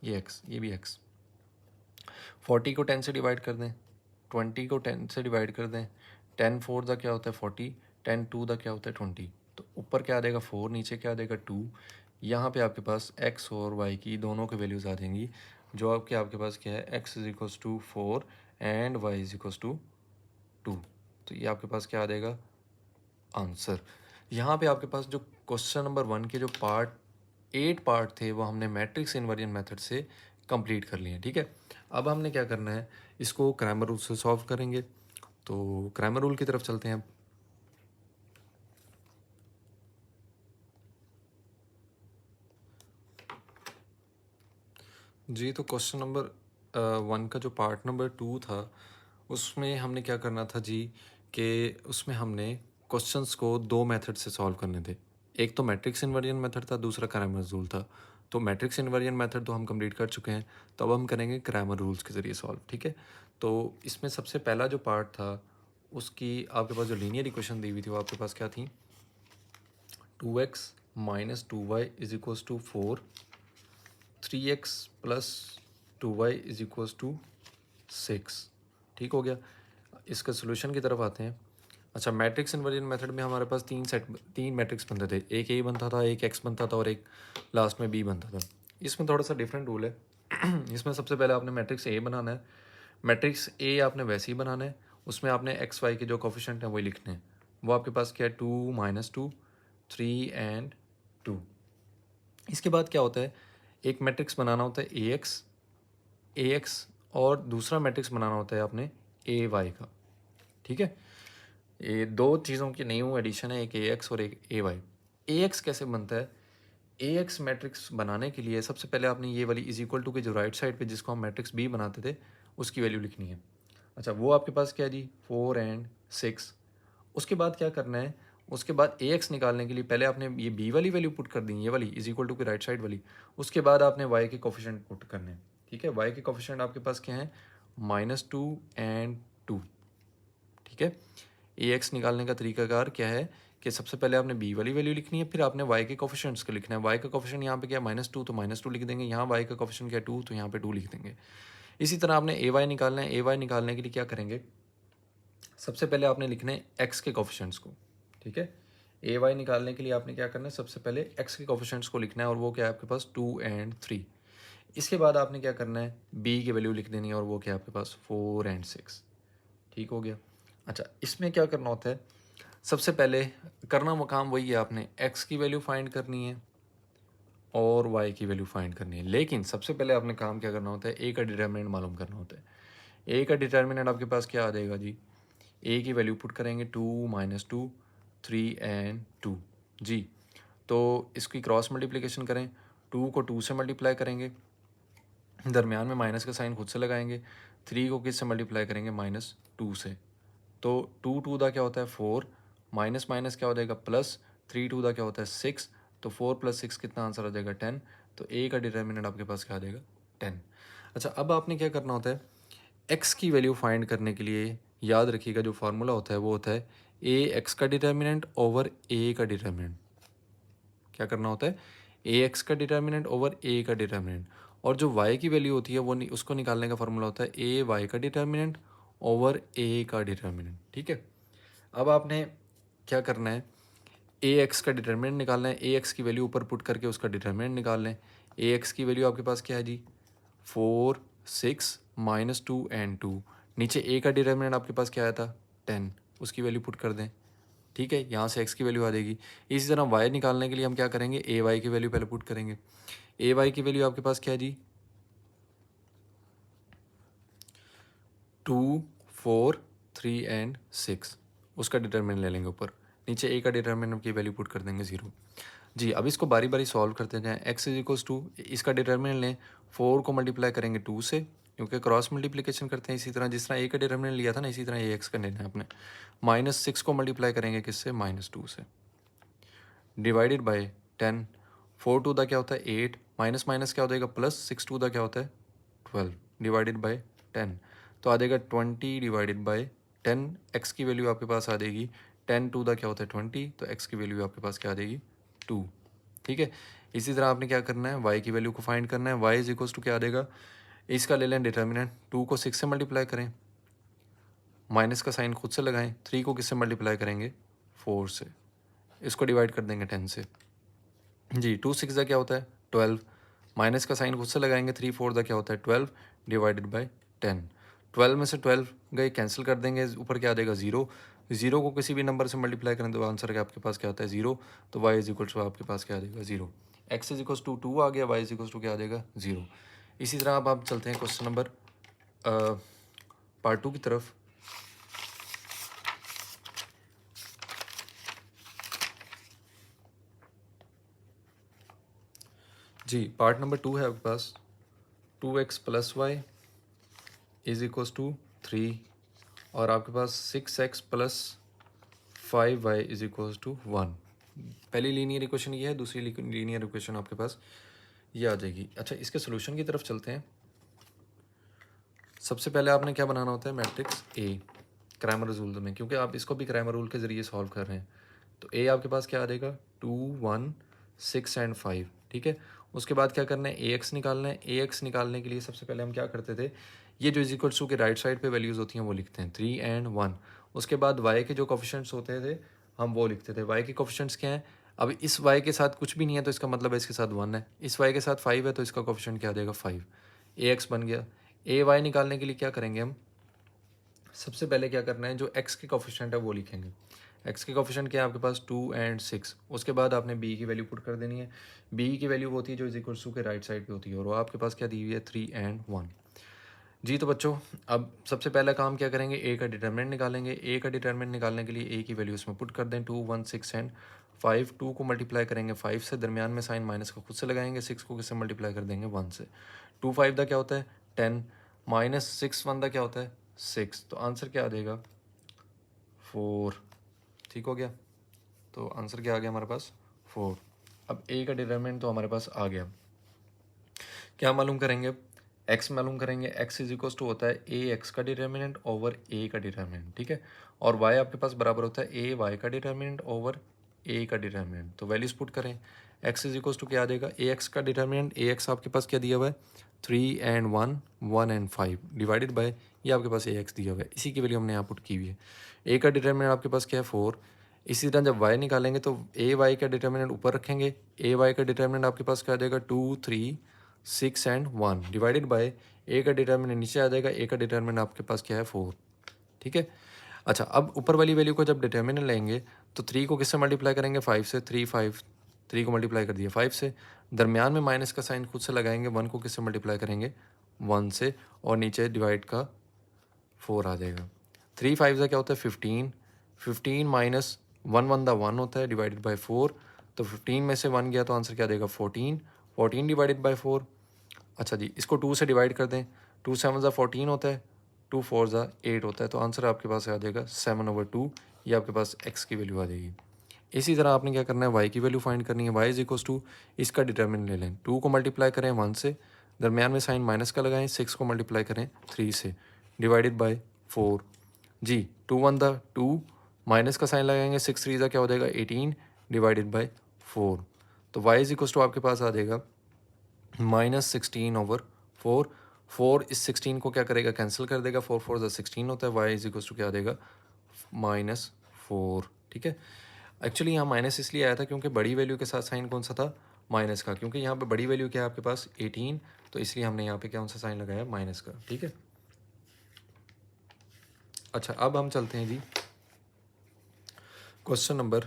A: ये एक्स, ये भी एक्स। 40 को 10 से डिवाइड कर दें, 20 को 10 से डिवाइड कर दें, 10 4 दा क्या होता है 40, 10 2 दा क्या होता है 20। तो ऊपर क्या आ जाएगा 4, नीचे क्या आ जाएगा 2। यहाँ पे आपके पास x और y की दोनों के वैल्यूज़ आ जाएंगी, जो आपके पास क्या है, x is equals to 4 and y is equals to 2। तो ये आपके पास क्या आ जाएगा आंसर। यहाँ पे आपके पास जो क्वेश्चन नंबर 1 के जो 8 पार्ट थे, वो हमने मैट्रिक्स इन्वर्जन मेथड से कंप्लीट कर लिए। ठीक है, अब हमने क्या करना है, इसको क्रैमर रूल से सॉल्व करेंगे। तो क्रैमर रूल की तरफ चलते हैं। जी, तो क्वेश्चन नंबर 1 का जो पार्ट नंबर 2 था, उसमें हमने क्या करना था जी, कि उसमें हमने क्वेश्चंस को 2 मेथड से सॉल्व करने थे। एक तो मैट्रिक्स इन्वर्जन मेथड था, दूसरा क्रैमर रूल था। तो मैट्रिक्स इन्वर्जन मेथड तो हम कंप्लीट कर चुके हैं, तो अब हम करेंगे क्रैमर रूल्स के ज़रिए सॉल्व। ठीक है, तो इसमें सबसे पहला जो पार्ट था, उसकी आपके पास जो लीनियर इक्वेशन दी हुई थी, वो आपके पास क्या थी, 2x - 2y is equals to 4, 3x + 2y is equals to 6। ठीक हो गया। इसका सोल्यूशन की तरफ आते हैं। अच्छा, मैट्रिक्स इन्वर्जन मेथड में हमारे पास तीन मैट्रिक्स बनते थे, एक ए बनता था, एक एक्स बनता था, और एक लास्ट में बी बनता था। इसमें थोड़ा सा डिफरेंट रूल है। इसमें सबसे पहले आपने मैट्रिक्स ए बनाना है। मैट्रिक्स ए आपने वैसे ही बनाना है, उसमें आपने एक्स वाई के जो कोफिशिएंट हैं वही लिखने हैं। वो आपके पास क्या है 2 - 2 3 एंड 2। इसके बाद क्या होता है, एक मैट्रिक्स बनाना होता है ए एक्स, और दूसरा मैट्रिक्स बनाना होता है आपने ए वाई का। ठीक है, ये दो चीज़ों की न्यू एडिशन है, एक ए एक्स और एक ए वाई। ए एक्स कैसे बनता है, ए एक्स मैट्रिक्स बनाने के लिए सबसे पहले आपने ये वाली इज इक्वल टू के जो राइट साइड पे जिसको हम मैट्रिक्स बी बनाते थे उसकी वैल्यू लिखनी है। अच्छा, वो आपके पास क्या है जी, 4 एंड 6। उसके बाद क्या करना है, उसके बाद ए एक्स निकालने के लिए पहले आपने ये बी वाली वैल्यू पुट कर दी, ये वाली इज इक्वल टू की राइट साइड वाली। उसके बाद आपने वाई के कोफिशिएंट पुट करने हैं। ठीक है, वाई के कोफिशिएंट आपके पास क्या है, -2 एंड 2। ठीक है, ए एक्स निकालने का तरीकाकार क्या है कि सबसे पहले आपने बी वाली वैल्यू लिखनी है, फिर आपने वाई के कोफिशिएंट्स को लिखना है। वाई का कोफिशिएंट यहाँ पे क्या है, -2, तो -2 लिख देंगे। यहाँ वाई का कोफिशिएंट क्या है, 2, तो यहाँ पे 2 लिख देंगे। इसी तरह आपने ए वाई निकालना है। ए वाई निकालने के लिए क्या करेंगे, सबसे पहले आपने लिखना है एक्स के कोफिशिएंट्स को। ठीक है, ए वाई निकालने के लिए आपने क्या करना है, सबसे पहले एक्स के कोफिशिएंट्स को लिखना है, और वो क्या है आपके पास 2 एंड 3। इसके बाद आपने क्या करना है, बी की वैल्यू लिख देनी है, और वो क्या है आपके पास 4 एंड 6। ठीक हो गया। अच्छा, इसमें क्या करना होता है, सबसे पहले करना वो काम वही है, आपने एक्स की वैल्यू फाइंड करनी है और वाई की वैल्यू फाइंड करनी है। लेकिन सबसे पहले आपने काम क्या करना होता है, ए का डिटर्मिनेंट मालूम करना होता है। ए का डिटर्मिनेंट आपके पास क्या आ जाएगा जी, ए की वैल्यू पुट करेंगे 2 -2 3 एंड 2 जी। तो इसकी क्रॉस मल्टीप्लिकेशन करें, 2 को 2 से मल्टीप्लाई करेंगे, दरमियान में माइनस का साइन खुद से लगाएंगे। 3 को किस से मल्टीप्लाई करेंगे, -2 से। तो 2 2 दा क्या होता है 4, माइनस माइनस क्या हो जाएगा प्लस, 3 2 दा क्या होता है 6, तो 4 + 6 कितना आंसर आ जाएगा 10। तो ए का डिटर्मिनेंट आपके पास क्या आ जाएगा 10। अच्छा, अब आपने क्या करना होता है, एक्स की वैल्यू फाइंड करने के लिए याद रखिएगा जो फार्मूला होता है वो होता है ए एक्स का डिटर्मिनेंट ओवर ए का डिटर्मिनेंट। क्या करना होता है, ए एक्स का डिटर्मिनेंट ओवर ए का डिटर्मिनेंट, और जो वाई की वैल्यू होती है वो उसको निकालने का फार्मूला होता है ए वाई का डिटर्मिनेंट ओवर ए का डिटर्मिनेंट। ठीक है, अब आपने क्या करना है, ए एक्स का डिटर्मिनेंट निकालना है। ए एक्स की वैल्यू ऊपर पुट करके उसका डिटर्मिनेंट निकाल लें। ए एक्स की वैल्यू आपके पास क्या है जी, 4 6 -2 एंड 2। नीचे ए का डिटर्मिनेंट आपके पास क्या आया था 10, उसकी वैल्यू पुट कर दें। ठीक है, यहाँ से एक्स की वैल्यू आ जाएगी। इसी तरह वाई निकालने के लिए हम क्या करेंगे, ए वाई की वैल्यू पहले पुट करेंगे। ए वाई की वैल्यू आपके पास क्या है जी, 2 4 3 एंड 6, उसका डिटर्मिनेंट ले लेंगे ऊपर। नीचे ए का डिटर्मिनेंट की वैल्यू पुट कर देंगे 0 जी। अब इसको बारी बारी सॉल्व करते जाएं। एक्स इज इक्वल्स टू, इसका डिटर्मिनेंट लें, 4 को मल्टीप्लाई करेंगे 2 से, क्योंकि क्रॉस मल्टीप्लिकेशन करते हैं। इसी तरह जिस तरह ए का डिटर्मिनेंट लिया था ना, इसी तरह ए एक्स का लेना है आपने। -6 को मल्टीप्लाई करेंगे किससे, -2 से, डिवाइडेड बाय 10। 4 2 दा क्या होता है 8, माइनस माइनस क्या हो जाएगा प्लस, 6 2 दा क्या होता है 12, डिवाइडेड बाय 10। तो आ जाएगा 20 डिवाइडेड बाय 10। एक्स की वैल्यू आपके पास आ जाएगी 10 2 दा क्या होता है 20, तो एक्स की वैल्यू आपके पास क्या आ जाएगी 2। ठीक है, इसी तरह आपने क्या करना है, वाई की वैल्यू को फाइंड करना है। वाई इज इक्वल्स टू क्या आ जाएगा, इसका ले लें डिटर्मिनेंट, 2 को 6 से मल्टीप्लाई करें, माइनस का साइन खुद से लगाएं। 3 को किससे मल्टीप्लाई करेंगे 4 से, इसको डिवाइड कर देंगे 10 से जी। 2 6 दा क्या होता है 12, माइनस का साइन खुद से लगाएंगे। 3 4 दा क्या होता है 12, डिवाइडेड बाय 10। 12 में से 12 गए कैंसिल कर देंगे, ऊपर क्या आ जाएगा 0। 0 को किसी भी नंबर से मल्टीप्लाई करें तो आंसर क्या आपके पास क्या आता है 0। तो वाई इज इक्वल टू आपके पास क्या आ जाएगा 0। एक्स इज इक्वल टू 2 आ गया, वाई इज इक्वल टू क्या आ जाएगा 0। इसी तरह अब आप चलते हैं क्वेश्चन नंबर पार्ट 2 की तरफ। जी, पार्ट नंबर 2 है आपके पास, 2x + y is equals to 3, और आपके पास 6x + 5y is equals to 1। पहली लीनियर इक्वेशन ये है, दूसरी लीनियर इक्वेशन आपके पास ये आ जाएगी। अच्छा, इसके सोल्यूशन की तरफ चलते हैं। सबसे पहले आपने क्या बनाना होता है, मैट्रिक्स ए क्रैमर रूल में, क्योंकि आप इसको भी क्रैमर रूल के ज़रिए सॉल्व कर रहे हैं। तो ए आपके पास क्या आ जाएगा 2 1 6 एंड 5। ठीक है, उसके बाद क्या करना है, ए एक्स निकालना है। ए एक्स निकालने के लिए सबसे पहले हम क्या करते थे, ये जो इज इक्वल्स टू के राइट साइड पे वैल्यूज़ होती हैं वो लिखते हैं 3 एंड 1। उसके बाद वाई के जो कोफिशिएंट्स होते थे हम वो लिखते थे। वाई के कोफिशिएंट्स क्या हैं, अब इस वाई के साथ कुछ भी नहीं है तो इसका मतलब है इसके साथ 1 है। इस वाई के साथ 5 है तो इसका कोफिशिएंट क्या आ जाएगा 5। ए एक्स बन गया। ए वाई निकालने के लिए क्या करेंगे हम, सबसे पहले क्या करना है, जो एक्स के कोफिशिएंट है वो लिखेंगे। एक्स के कोफिशिएंट क्या है आपके पास 2 एंड 6। उसके बाद आपने बी की वैल्यू पुट कर देनी है। बी की वैल्यू होती है जो इज इक्वल टू के राइट साइड पे होती है, और वो आपके पास क्या दी हुई है 3 एंड 1। जी, तो बच्चों अब सबसे पहला काम क्या करेंगे, ए का डिटरमिनेंट निकालेंगे। ए का डिटरमिनेंट निकालने के लिए ए की वैल्यू इसमें पुट कर दें, 2, 1, 6 एंड 5। 2 को मल्टीप्लाई करेंगे 5 से, दरमियान में साइन माइनस का खुद से लगाएंगे। 6 को किससे मल्टीप्लाई कर देंगे, 1 से। 2 5 दा क्या होता है 10, माइनस 6 1 दा क्या होता है 6। तो आंसर क्या आ जाएगा 4। ठीक हो गया, तो आंसर क्या आ गया हमारे पास 4। अब ए का डिटरमिनेंट तो हमारे पास आ गया। क्या मालूम करेंगे, एक्स मालूम करेंगे। एक्स इज इक्वल्स टू होता है ए एक्स का डिटर्मिनेंट ओवर ए का डिटर्मिनेंट, ठीक है। और वाई आपके पास बराबर होता है ए वाई का डिटर्मिनेंट ओवर ए का डिटर्मिनेंट। तो वैल्यूज पुट करें, एक्स इज इक्वल्स टू क्या आ जाएगा, ए एक्स का डिटर्मिनेंट, ए एक्स आपके पास क्या दिया हुआ है 3 एंड 1, 1 एंड 5 डिवाइडेड बाय ये आपके पास ए एक्स दिया हुआ है, इसी की वैल्यू हमने यहाँ पुट की हुई है। ए का डिटर्मिनेंट आपके पास क्या है 4। इसी तरह जब वाई निकालेंगे तो ए वाई का डिटर्मिनेंट ऊपर रखेंगे, ए वाई का डिटर्मिनेंट आपके पास क्या आ जाएगा 2, 3, 6 एंड 1 डिवाइडेड बाय ए का डिटर्मिनेंट नीचे आ जाएगा, ए का डिटर्मिनेंट आपके पास क्या है 4, ठीक है। अच्छा, अब ऊपर वाली वैल्यू को जब डिटर्मिनेंट लेंगे तो 3 को किससे मल्टीप्लाई करेंगे 5 से, 3 को मल्टीप्लाई कर दिया 5 से, दरमियान में माइनस का साइन खुद से लगाएंगे, 1 को किससे मल्टीप्लाई करेंगे 1 से, और नीचे डिवाइड का 4 आ जाएगा। 3 5 का क्या होता है 15, 15 माइनस 1 1 दा 1 होता है डिवाइडेड बाई 4। तो 15 में से 1 गया तो आंसर क्या देगा 14, 14 डिवाइडेड बाई 4। अच्छा जी, इसको 2 से डिवाइड कर दें, 2 7 ज़ा 14 होता है, 2 4 ज़ा 8 होता है। तो आंसर आपके पास आ जाएगा 7/2। ये आपके पास एक्स की वैल्यू आ जाएगी। इसी तरह आपने क्या करना है, वाई की वैल्यू फाइंड करनी है। वाई इज इक्वल्स टू इसका डिटर्मिनेंट ले लें, 2 को मल्टीप्लाई करें 1 से, दरमियान में साइन माइनस का लगाएं, 6 को मल्टीप्लाई करें 3 से, डिवाइडेड बाई 4। जी, 2 1 दा 2, माइनस का साइन लगाएंगे, 6 3 ज़ा क्या हो जाएगा 18 डिवाइडेड बाई 4। तो वाई इज इक्वल्स टू आपके पास आ जाएगा -16/4। 4 इस 16 को क्या करेगा कैंसिल कर देगा, 4 4 16 होता है। वाई इज इक्वल्स टू क्या आ जाएगा -4, ठीक है। एक्चुअली यहाँ माइनस इसलिए आया था क्योंकि बड़ी वैल्यू के साथ साइन कौन सा था माइनस का, क्योंकि यहाँ पे बड़ी वैल्यू क्या है आपके पास 18, तो इसलिए हमने यहाँ पे कौन सा साइन लगाया माइनस का, ठीक है। अच्छा, अब हम चलते हैं जी क्वेश्चन नंबर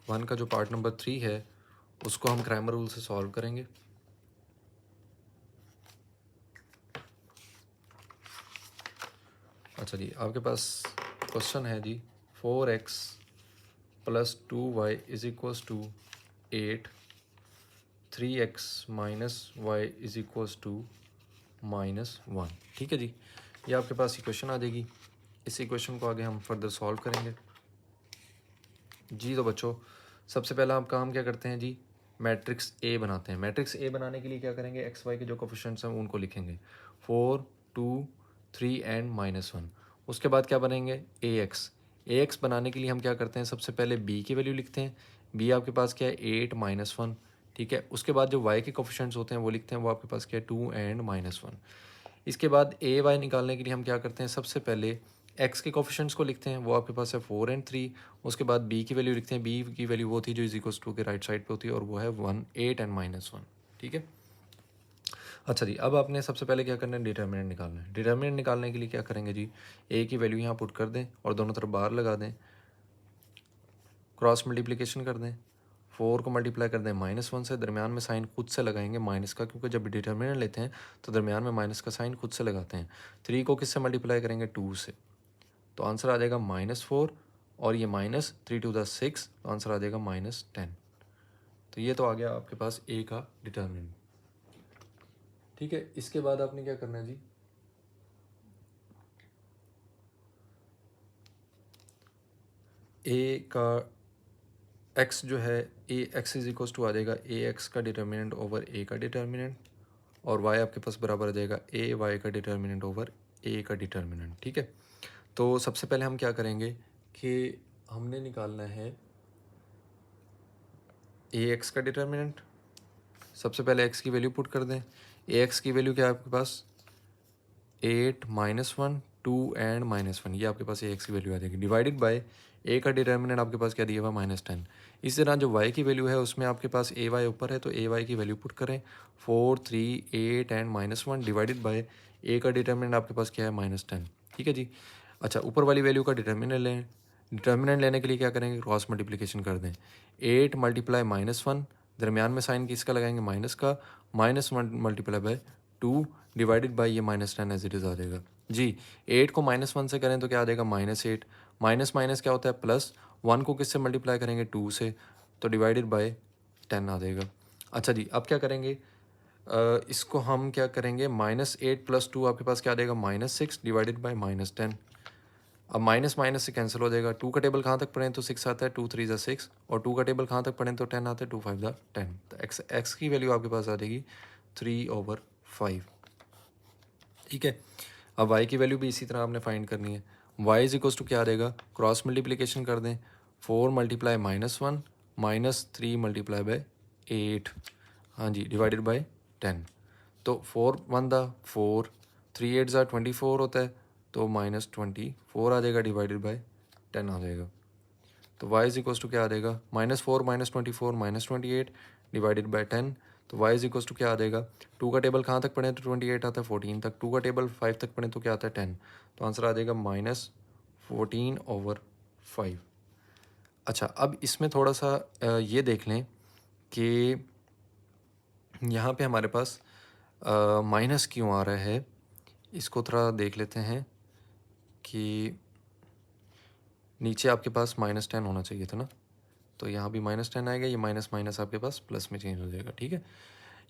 A: 1 का जो पार्ट नंबर 3 है उसको हम क्रैमर रूल से सॉल्व करेंगे। अच्छा जी, आपके पास क्वेश्चन है जी 4x + 2y is equals to 8, 3x - y is equals to -1, ठीक है जी। ये आपके पास इक्वेशन आ जाएगी। इस इक्वेशन को आगे हम फर्दर सॉल्व करेंगे जी। तो बच्चों सबसे पहला आप काम क्या करते हैं जी, मैट्रिक्स ए बनाते हैं। मैट्रिक्स ए बनाने के लिए क्या करेंगे, एक्स वाई के जो कोफिशिएंट्स हैं उनको लिखेंगे 4, 2, 3 एंड -1। उसके बाद क्या बनेंगे ए एक्स बनाने के लिए हम क्या करते हैं, सबसे पहले बी की वैल्यू लिखते हैं। बी आपके पास क्या है 8 -1, ठीक है। उसके बाद जो वाई के कोफिशिएंट्स होते हैं वो लिखते हैं, वो आपके पास क्या है 2 एंड -1। इसके बाद ए वाई निकालने के लिए हम क्या करते हैं, सबसे पहले एक्स के कोफिशिएंट्स को लिखते हैं, वो आपके पास है 4 एंड 3। उसके बाद बी की वैल्यू लिखते हैं, बी की वैल्यू वो थी जो इज इक्वल्स टू के राइट साइड पे होती है, और वो है 1 8 एंड -1, ठीक है। अच्छा जी, अब आपने सबसे पहले क्या करना है, डिटर्मिनेंट निकालना है। डिटर्मिनेंट निकालने के लिए क्या करेंगे जी, ए की वैल्यू यहाँ पुट कर दें और दोनों तरफ बार लगा दें, क्रॉस मल्टीप्लिकेशन कर दें। 4 को मल्टीप्लाई कर दें -1 से, दरमियान में साइन खुद से लगाएंगे माइनस का, क्योंकि जब डिटर्मिनेंट लेते हैं तो दरमियान में माइनस का साइन खुद से लगाते हैं। 3 को किससे मल्टीप्लाई करेंगे 2 से, तो आंसर आ जाएगा -4, और ये -3 2 द 6, तो आंसर आ जाएगा -10। तो ये तो आ गया आपके पास ए का डिटर्मिनेंट, ठीक है। इसके बाद आपने क्या करना है जी, ए का एक्स जो है A X is equals to आ जाएगा ए एक्स का डिटर्मिनेंट ओवर ए का डिटर्मिनेंट, और वाई आपके पास बराबर आ जाएगा ए वाई का डिटर्मिनेंट ओवर ए का डिटर्मिनेंट, ठीक है। तो सबसे पहले हम क्या करेंगे कि हमने निकालना है ए एक्स का डिटर्मिनेंट। सबसे पहले एक्स की वैल्यू पुट कर दें। ए एक्स की वैल्यू क्या है आपके पास 8 -1 2 एंड -1, ये आपके पास ए एक्स की वैल्यू आ जाएगी, डिवाइडेड बाय ए का डिटर्मिनेंट आपके पास क्या दिया हुआ -10। इस तरह जो वाई की वैल्यू है उसमें आपके पास ए वाई ऊपर है, तो ए वाई की वैल्यू पुट करें 4 3 8 एंड -1 डिवाइडेड बाय ए का डिटर्मिनेंट आपके पास क्या है -10, ठीक है जी। अच्छा, ऊपर वाली वैल्यू का डिटर्मिनेंट लें। डिटर्मिनेंट लेने के लिए क्या करेंगे, क्रॉस मल्टीप्लिकेशन कर दें। 8 × -1, दरमियान में साइन किसका लगाएंगे माइनस का, -1 × 2 2 डिवाइडेड बाई ये -10 एज इट इज़ आ जाएगा जी। 8 को -1 से करें तो क्या आ जाएगा -8, माइनस माइनस क्या होता है प्लस, 1 को किससे मल्टीप्लाई करेंगे 2 से, तो डिवाइडेड बाय 10 आ जाएगा। अच्छा जी, अब क्या करेंगे, इसको हम क्या करेंगे, -8 + 2 आपके पास क्या आ जाएगा -6 डिवाइडेड बाय -10। अब माइनस माइनस से कैंसिल हो जाएगा, 2 का टेबल कहाँ तक पढ़ें तो 6 आता है, 2 3 ज़ा 6, और 2 का टेबल कहाँ तक पढ़ें तो 10 आता है, 2 5 ज़ा 10। तो एक्स की वैल्यू आपके पास आ जाएगी 3/5। ठीक है। अब वाई की वैल्यू भी इसी तरह आपने फाइंड करनी है। वाई इज इक्वल्स टू क्या आ जाएगा, क्रॉस मल्टीप्लिकेशन कर दें, 4 × -1 -3 × 8, हाँ जी, डिवाइडेड बाय 10। तो 4 1 दा 4, 3 8 ज़ा 24 होता है, तो -24 आ जाएगा डिवाइडेड बाय 10 आ जाएगा। तो y इज इक्वल्स टू क्या आ जाएगा, -4 -24 -28 डिवाइडेड बाय 10। तो y इज इक्वल्स टू क्या आ जाएगा, 2 का टेबल कहाँ तक पढ़े तो 28 आता है, 14 तक, 2 का टेबल 5 तक पढ़े तो क्या आता है 10, तो आंसर आ जाएगा -14/5। अच्छा, अब इसमें थोड़ा सा ये देख लें कि यहाँ पे हमारे पास माइनस क्यों आ रहा है, इसको थोड़ा देख लेते हैं कि नीचे आपके पास -10 होना चाहिए था ना, तो यहाँ भी -10 आएगा, ये माइनस माइनस आपके पास प्लस में चेंज हो जाएगा। ठीक है,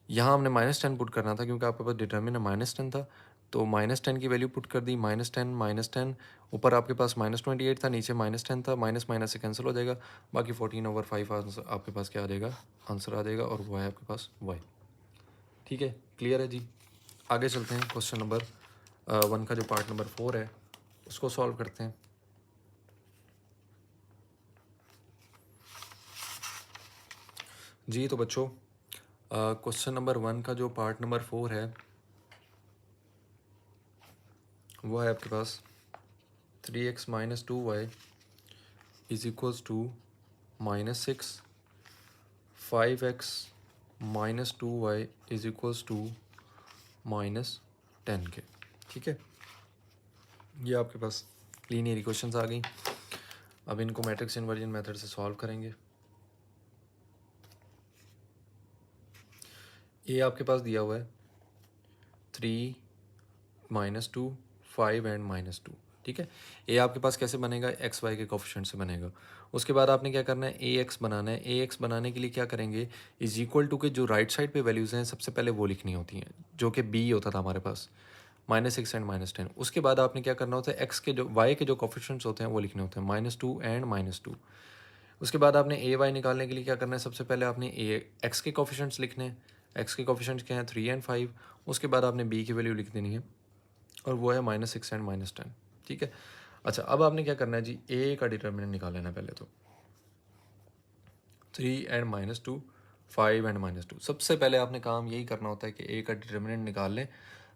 A: यहाँ हमने -10 पुट करना था क्योंकि आपके पास डिटर्मिनेंट -10 था, तो -10 की वैल्यू पुट कर दी, -10, ऊपर आपके पास -28 था, नीचे -10 था, माइनस माइनस से कैंसिल हो जाएगा, बाकी 14/5 आंसर आपके पास क्या आ जाएगा, आंसर आ जाएगा, और वो है आपके पास y। ठीक है, क्लियर है जी। आगे चलते हैं, क्वेश्चन नंबर 1 का जो पार्ट नंबर 4 है उसको सॉल्व करते हैं। जी तो बच्चों, क्वेश्चन नंबर 1 का जो पार्ट नंबर 4 है वो है आपके पास 3x - 2y is equals to -6, 5x - 2y is equals to -10 के। ठीक है, ये आपके पास लीनियर इक्वेशंस आ गई। अब इनको मैट्रिक्स इन्वर्जन मेथड से सॉल्व करेंगे। ये आपके पास दिया हुआ है 3 -2 5 एंड -2। ठीक है, ये आपके पास कैसे बनेगा, एक्स वाई के कोफिशिएंट से बनेगा। उसके बाद आपने क्या करना है, ए एक्स बनाना है। ए एक्स बनाने के लिए क्या करेंगे, इज इक्वल टू के जो राइट साइड पे वैल्यूज़ हैं सबसे पहले वो लिखनी होती हैं, जो कि बी होता था हमारे पास, -6 एंड -10। उसके बाद आपने क्या करना होता है, एक्स के जो वाई के जो कोफिशिएंट्स होते हैं वो लिखने होते हैं, -2 एंड -2। उसके बाद आपने ए वाई निकालने के लिए क्या करना है, सबसे पहले आपने ए एक्स के कोफिशिएंट्स लिखने हैं। एक्स के कोफिशिएंट्स क्या हैं, 3 एंड 5। उसके बाद आपने बी की वैल्यू लिख देनी है, और वो है -6 एंड -10। ठीक है, अच्छा, अब आपने क्या करना है जी, ए का डिटर्मिनेंट निकाल लेना पहले तो, 3 एंड -2, 5 एंड -2। सबसे पहले आपने काम यही करना होता है कि ए का डिटर्मिनेंट निकाल लें,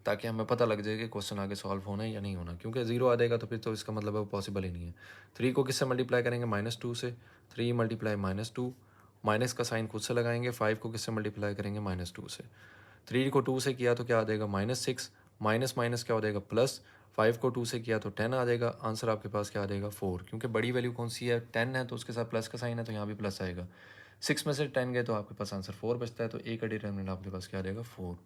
A: ताकि हमें पता लग जाए कि क्वेश्चन आगे सॉल्व होना है या नहीं होना, क्योंकि 0 आ जाएगा तो फिर तो इसका मतलब है वो पॉसिबल ही नहीं है। 3 को किससे मल्टीप्लाई करेंगे, -2 से, 3 × -2, माइनस का साइन खुद से लगाएंगे। 5 को किससे मल्टीप्लाई करेंगे, -2 से। 3 को 2 से किया तो क्या आ जाएगा, -6, माइनस माइनस क्या हो जाएगा प्लस, 5 को 2 से किया तो 10 आ जाएगा। आंसर आपके पास क्या आ जाएगा, 4, क्योंकि बड़ी वैल्यू कौन सी है, 10 है, तो उसके साथ प्लस का साइन है, तो यहाँ भी प्लस आएगा। 6 में से 10 गए तो आपके पास आंसर 4 बचता है, तो ए का डिटर्मिनेंट आपके पास क्या आ जाएगा, 4।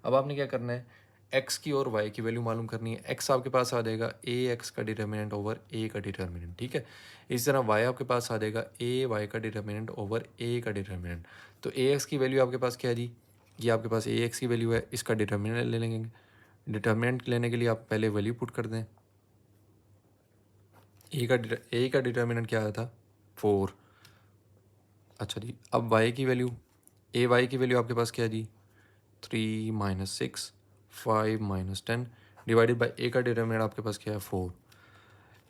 A: अब आपने क्या करना है, एक्स की और वाई की वैल्यू मालूम करनी है। एक्स आपके पास आ जाएगा ए एक्स का डिटर्मिनेंट ओवर ए का डिटर्मिनेंट। ठीक है, इस तरह वाई आपके पास आ जाएगा ए वाई का डिटर्मिनेंट ओवर ए का डिटर्मिनेंट। तो ए एक्स की वैल्यू आपके पास क्या है जी, ये आपके पास ए एक्स की वैल्यू है, इसका डिटर्मिनेंट ले लेंगे। डिटर्मिनेंट लेने के लिए आप पहले वैल्यू पुट कर दें। ए का डिटर्मिनेंट क्या आया था, 4। अच्छा जी, अब वाई की वैल्यू, ए वाई की वैल्यू आपके पास क्या है जी, 3 - 6, 5 - 10 डिवाइडेड बाई ए का डिटर्मिनेंट आपके पास क्या है, 4।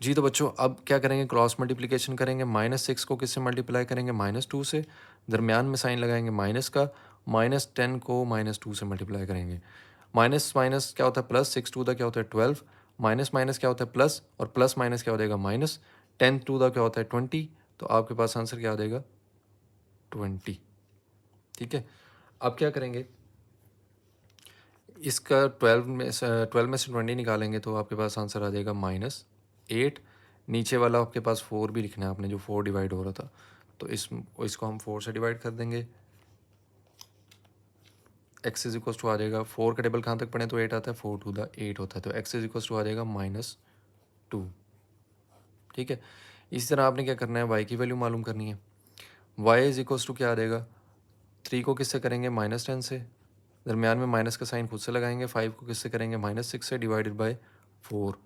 A: जी तो बच्चों, अब क्या करेंगे, क्रॉस मल्टीप्लिकेशन करेंगे। -6 को किससे मल्टीप्लाई करेंगे, -2 से, दरमियान में साइन लगाएंगे माइनस का, -10 को -2 से मल्टीप्लाई करेंगे। माइनस माइनस क्या होता है प्लस, 6 टू द क्या होता है 12, माइनस माइनस क्या होता है प्लस, और प्लस माइनस क्या हो जाएगा माइनस, 10 टू द क्या होता है 20, तो आपके पास आंसर क्या आ जाएगा, 20। ठीक है, अब क्या करेंगे, इसका 12 में से 20 निकालेंगे तो आपके पास आंसर आ जाएगा -8। नीचे वाला आपके पास 4 भी लिखना है आपने, जो 4 डिवाइड हो रहा था, तो इसको हम 4 से डिवाइड कर देंगे। एक्स इज इक्वल टू आ जाएगा 4 का टेबल कहाँ तक पढ़ें तो 8 आता है, 4 टू द 8 होता है, तो एक्स इज इक्वल टू आ जाएगा -2। ठीक है, इसी तरह आपने क्या करना है, वाई की वैल्यू मालूम करनी है। वाई इज इक्वल टू क्या आ जाएगा, 3 को किससे करेंगे -10 से, दरमियान में माइनस का साइन खुद से लगाएंगे। 5 को किससे करेंगे -6 से डिवाइडेड बाय 4।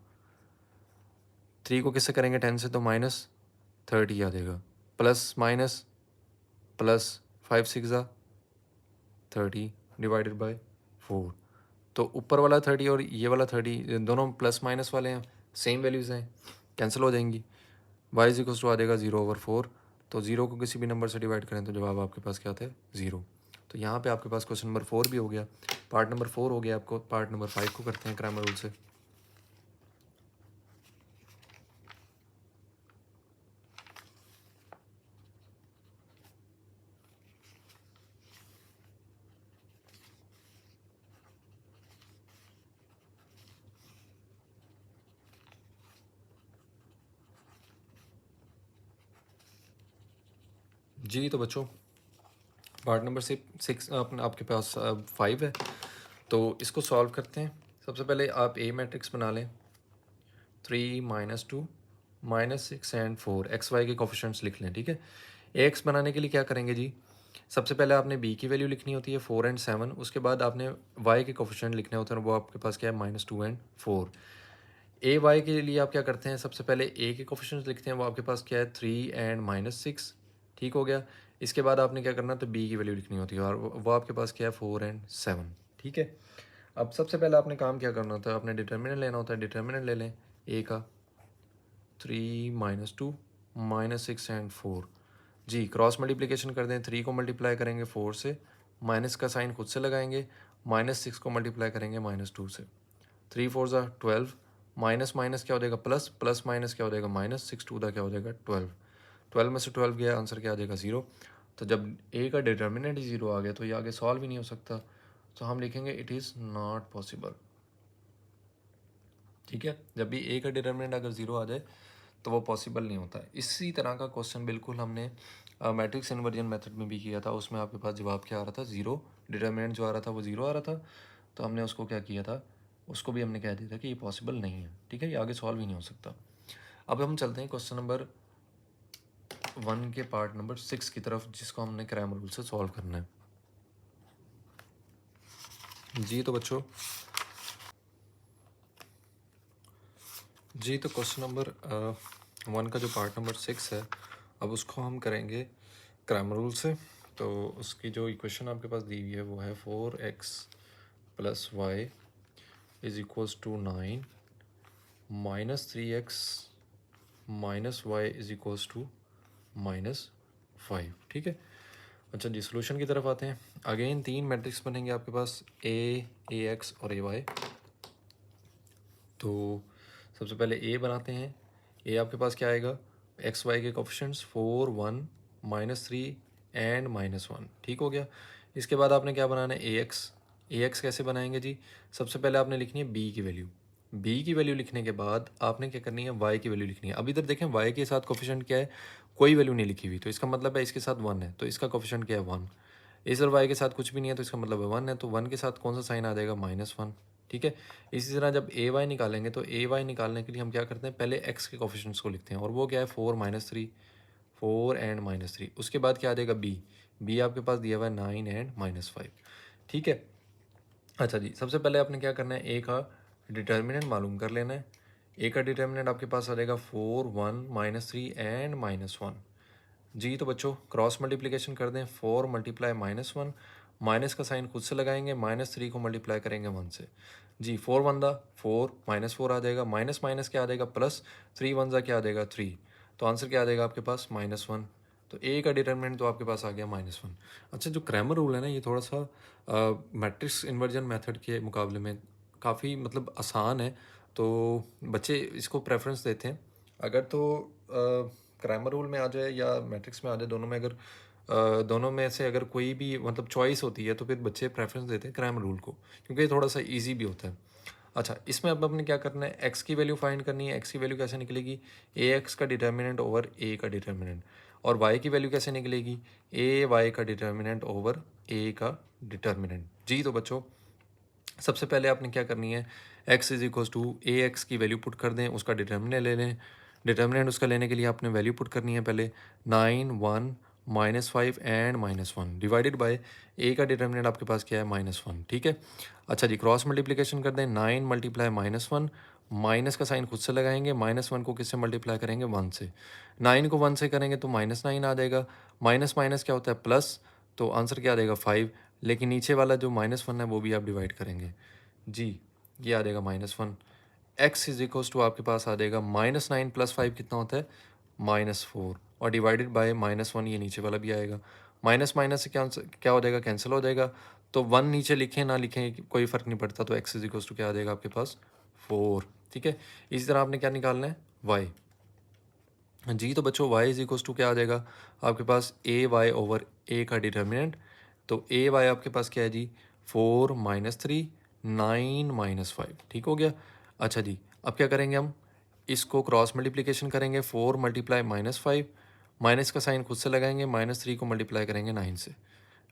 A: 3 को किससे करेंगे 10 से तो -30 आ जाएगा, plus minus plus 5 6 30 divided by 4। तो ऊपर वाला 30 और ये वाला 30 दोनों प्लस माइनस वाले हैं, सेम वैल्यूज़ हैं, कैंसिल हो जाएंगी। वाई इज इक्वल टू आ जाएगा 0/4। तो 0 को किसी भी नंबर से डिवाइड करें तो जवाब आपके पास क्या आता है, 0। तो यहाँ पे आपके पास क्वेश्चन नंबर 4 भी हो गया, पार्ट नंबर 4 हो गया। आपको पार्ट नंबर 5 को करते हैं ग्रामर रूल से। जी तो बच्चों, पार्ट नंबर 6 आपके पास 5 है, तो इसको सॉल्व करते हैं। सबसे पहले आप ए मैट्रिक्स बना लें, 3 -2 -6 एंड 4, एक्स वाई के कोफिशिएंट्स लिख लें। ठीक है, ए एक्स बनाने के लिए क्या करेंगे जी, सबसे पहले आपने बी की वैल्यू लिखनी होती है 4 एंड 7, उसके बाद आपने वाई के कोफिशिएंट लिखने होते हैं, वो आपके पास क्या है -2 एंड 4। ए वाई के लिए आप क्या करते हैं, सबसे पहले ए के कोफिशिएंट्स लिखते हैं, वो आपके पास क्या है 3 एंड -6। ठीक हो गया, इसके बाद आपने क्या करना, तो बी की वैल्यू लिखनी होती है, और वो आपके पास क्या है 4 एंड 7। ठीक है, अब सबसे पहले आपने काम क्या करना होता है, आपने डिटर्मिनेंट लेना होता है। डिटर्मिनेंट ले लें ए का, 3 -2 -6 एंड 4। जी क्रॉस मल्टीप्लिकेशन कर दें, 3 को मल्टीप्लाई करेंगे 4 से, माइनस का साइन खुद से लगाएंगे, -6 को मल्टीप्लाई करेंगे -2 से। 3 4 ज़ा 12, माइनस माइनस क्या हो जाएगा प्लस, प्लस माइनस क्या हो जाएगा माइनस, 6 2 दा क्या हो जाएगा 12। 12 में से 12 गया, आंसर क्या आ जाएगा 0। तो जब ए का डिटर्मिनेंट ही 0 आ गया तो ये आगे सॉल्व ही नहीं हो सकता, तो हम लिखेंगे इट इज़ नॉट पॉसिबल। ठीक है, जब भी ए का डिटर्मिनेंट अगर 0 आ जाए तो वो पॉसिबल नहीं होता है। इसी तरह का क्वेश्चन बिल्कुल हमने मैट्रिक्स इन्वर्जन मेथड में भी किया था, उसमें आपके पास जवाब क्या आ रहा था, 0। डिटर्मिनेंट जो आ रहा था वो 0 आ रहा था, तो हमने उसको क्या किया था, उसको भी हमने कह दिया था कि ये पॉसिबल नहीं है। ठीक है, ये आगे सॉल्व ही नहीं हो सकता। अब हम चलते हैं क्वेश्चन नंबर 1 के पार्ट नंबर 6 की तरफ, जिसको हमने क्रैमर रूल से सॉल्व करना है। जी तो बच्चों, जी तो क्वेश्चन नंबर 1 का जो पार्ट नंबर 6 है, अब उसको हम करेंगे क्रैमर रूल से। तो उसकी जो इक्वेशन आपके पास दी हुई है वो है 4x + y is equals to 9 -3x - y is equals to -5। ठीक है, अच्छा जी सोल्यूशन की तरफ आते हैं। अगेन 3 मैट्रिक्स बनेंगे आपके पास, ए एक्स और ए वाई। तो सबसे पहले ए बनाते हैं। ए आपके पास क्या आएगा, एक्स वाई के कोफिशिएंट्स 4 1 -3 एंड -1। ठीक हो गया, इसके बाद आपने क्या बनाना है, ए एक्स कैसे बनाएंगे जी, सबसे पहले आपने लिखनी है बी की वैल्यू। बी की वैल्यू लिखने के बाद आपने क्या करनी है, वाई की वैल्यू लिखनी है। अब इधर देखें वाई के साथ कोफिशिएंट क्या है, कोई वैल्यू नहीं लिखी हुई, तो इसका मतलब है इसके साथ 1 है, तो इसका कोफिशिएंट क्या है 1। इस और वाई के साथ कुछ भी नहीं है, तो इसका मतलब है 1 है, तो 1 के साथ कौन सा साइन आ जाएगा, -1। ठीक है, इसी तरह जब ए वाई निकालेंगे तो ए वाई निकालने के लिए हम क्या करते हैं, पहले एक्स के कोफिशिएंट्स को लिखते हैं, और वो क्या है 4 -3, 4 एंड -3। उसके बाद क्या आ जाएगा बी, बी आपके पास दिया हुआ है 9 एंड -5। ठीक है, अच्छा जी सबसे पहले आपने क्या करना है, ए का डिटर्मिनेंट मालूम कर लेना है। ए का डिटर्मिनेंट आपके पास आ जाएगा 4 1 -3 एंड -1। जी तो बच्चों क्रॉस मल्टीप्लिकेशन कर दें, 4 × -1, माइनस का साइन खुद से लगाएंगे, -3 को मल्टीप्लाई करेंगे 1 से। जी 4 1 दा 4, -4 आ जाएगा, माइनस माइनस क्या आ जाएगा प्लस, 3 1 ज़ा क्या आ जाएगा 3, तो आंसर क्या आ जाएगा आपके पास -1। तो ए का डिटर्मिनेंट तो आपके पास आ गया -1। अच्छा, जो क्रैमर रूल है ना, ये थोड़ा सा मैट्रिक्स इन्वर्जन मेथड के मुकाबले में काफ़ी मतलब आसान है, तो बच्चे इसको प्रेफरेंस देते हैं। अगर तो क्रैमर रूल में आ जाए या मैट्रिक्स में आ जाए, दोनों में अगर दोनों में से अगर कोई भी मतलब चॉइस होती है तो फिर बच्चे प्रेफरेंस देते हैं क्रैमर रूल को, क्योंकि ये थोड़ा सा इजी भी होता है। अच्छा, इसमें अब अपने क्या करना है, एक्स की वैल्यू फाइंड करनी है। एक्स की वैल्यू कैसे निकलेगी, ए एक्स का डिटर्मिनेंट ओवर ए का डिटर्मिनेंट। और वाई की वैल्यू कैसे निकलेगी, ए वाई का डिटर्मिनेंट ओवर ए का डिटर्मिनेंट।
B: जी तो बच्चों सबसे पहले आपने क्या करनी है, x is equal to A X की वैल्यू पुट कर दें, उसका डिटर्मिनेंट ले लें। डिटर्मिनेंट उसका लेने के लिए आपने वैल्यू पुट करनी है पहले 9 1 -5 एंड -1 डिवाइडेड बाय ए का डिटर्मिनेंट आपके पास क्या है -1। ठीक है, अच्छा जी, क्रॉस मल्टीप्लिकेशन कर दें, 9 मल्टीप्लाई -1, माइनस का साइन खुद से लगाएंगे, -1 को किससे मल्टीप्लाई करेंगे, 1 से। 9 को 1 से करेंगे तो -9 आ जाएगा, माइनस माइनस क्या होता है प्लस, तो आंसर क्या आ जाएगा 5। लेकिन नीचे वाला जो -1 है वो भी आप डिवाइड करेंगे जी, ये आ जाएगा -1। x इज इक्वल्स टू आपके पास आ जाएगा -9 + 5 कितना होता है, -4, और डिवाइडेड बाय -1, ये नीचे वाला भी आएगा। माइनस माइनस से क्या हो जाएगा, कैंसिल हो जाएगा। तो 1 नीचे लिखें ना लिखें कोई फ़र्क नहीं पड़ता, तो x इज इक्वल्स टू क्या आ जाएगा आपके पास 4। ठीक है, इसी तरह आपने क्या निकालना है, y। जी तो बच्चों y इज इक्वल्स टू क्या आ जाएगा आपके पास, ए वाई ओवर ए का डिटर्मिनेंट। तो ए वाई आपके पास क्या है जी, 4 -3 9 -5। ठीक हो गया। अच्छा जी, अब क्या करेंगे हम, इसको क्रॉस मल्टीप्लिकेशन करेंगे, 4 मल्टीप्लाई -5, माइनस का साइन खुद से लगाएंगे, -3 को मल्टीप्लाई करेंगे 9 से,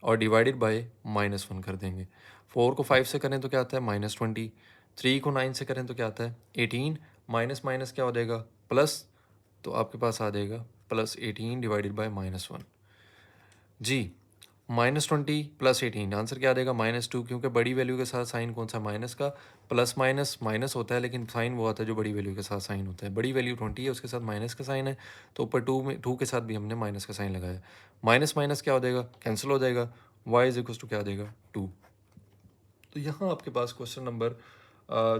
B: और डिवाइडेड बाय -1 कर देंगे। 4 को 5 से करें तो क्या आता है -20, 3 को 9 से करें तो क्या आता है 18, माइनस माइनस क्या हो जाएगा प्लस, तो आपके पास आ जाएगा +18 डिवाइडेड बाय -1। जी, -20 + 18 आंसर क्या आ जाएगा -2, क्योंकि बड़ी वैल्यू के साथ साइन कौन सा, माइनस का। प्लस माइनस माइनस होता है, लेकिन साइन वो आता है जो बड़ी वैल्यू के साथ साइन होता है। बड़ी वैल्यू 20 है, उसके साथ माइनस का साइन है, तो ऊपर 2 के साथ भी हमने माइनस का साइन लगाया। माइनस माइनस क्या हो जाएगा, कैंसिल हो जाएगा। y इज इक्वल टू क्या आ जाएगा 2। तो यहाँ आपके पास क्वेश्चन नंबर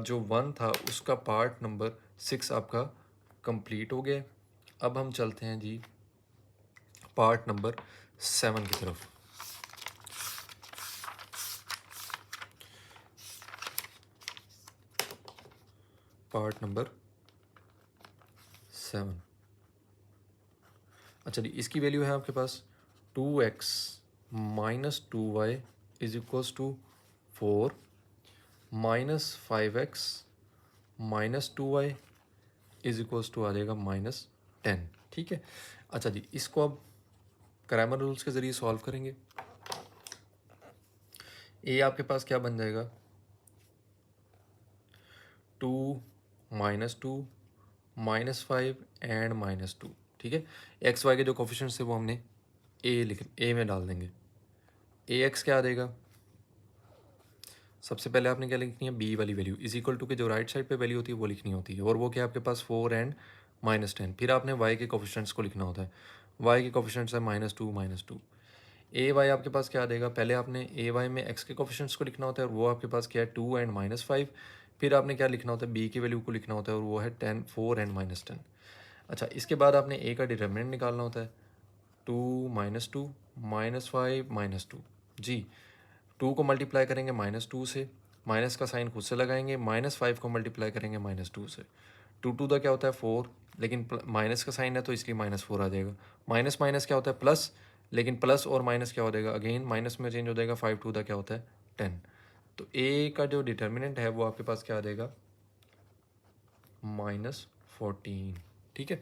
B: जो 1 था उसका पार्ट नंबर 6 आपका कंप्लीट हो गया। अब हम चलते हैं जी पार्ट नंबर 7 की तरफ। Part number 7। अच्छा जी, इसकी वैल्यू है आपके पास 2x - 2y is equals to 4 -5x -2y is equals to आ जाएगा -10। ठीक है, अच्छा जी, इसको अब क्रैमर रूल्स के ज़रिए सॉल्व करेंगे। ए आपके पास क्या बन जाएगा, 2 -2 -5 एंड -2। ठीक है, एक्स वाई के जो कोफिशिएंट्स थे वो हमने ए में डाल देंगे। ए एक्स क्या आ जाएगा, सबसे पहले आपने क्या लिखनी है, बी वाली वैल्यू इज इक्वल टू के जो राइट साइड पे वैल्यू होती है वो लिखनी होती है, और वो क्या आपके पास 4 एंड -10। फिर आपने वाई के कोफिशिएंट्स को लिखना होता है, वाई के कोफिशिएंट्स है -2 -2। ए वाई आपके पास क्या आ जाएगा, पहले आपने ए वाई में एक्स के कोफिशिएंट्स को लिखना होता है, और वो आपके पास क्या है 2 एंड -5। फिर आपने क्या लिखना होता है, बी की वैल्यू को लिखना होता है, और वो है 4 एंड -10। अच्छा, इसके बाद आपने ए का डिटर्मिनेंट निकालना होता है, 2 -2 -5 -2। जी, 2 को मल्टीप्लाई करेंगे -2 से, माइनस का साइन खुद से लगाएंगे, -5 को मल्टीप्लाई करेंगे -2 से। 2 का क्या होता है 4, लेकिन माइनस का साइन है तो इसलिए -4 आ जाएगा। माइनस माइनस क्या होता है प्लस, लेकिन प्लस और माइनस क्या हो जाएगा, अगेन माइनस में चेंज हो जाएगा। 5 2 क्या होता है 10। तो ए का जो डिटर्मिनेंट है वो आपके पास क्या आ जाएगा, -14। ठीक है,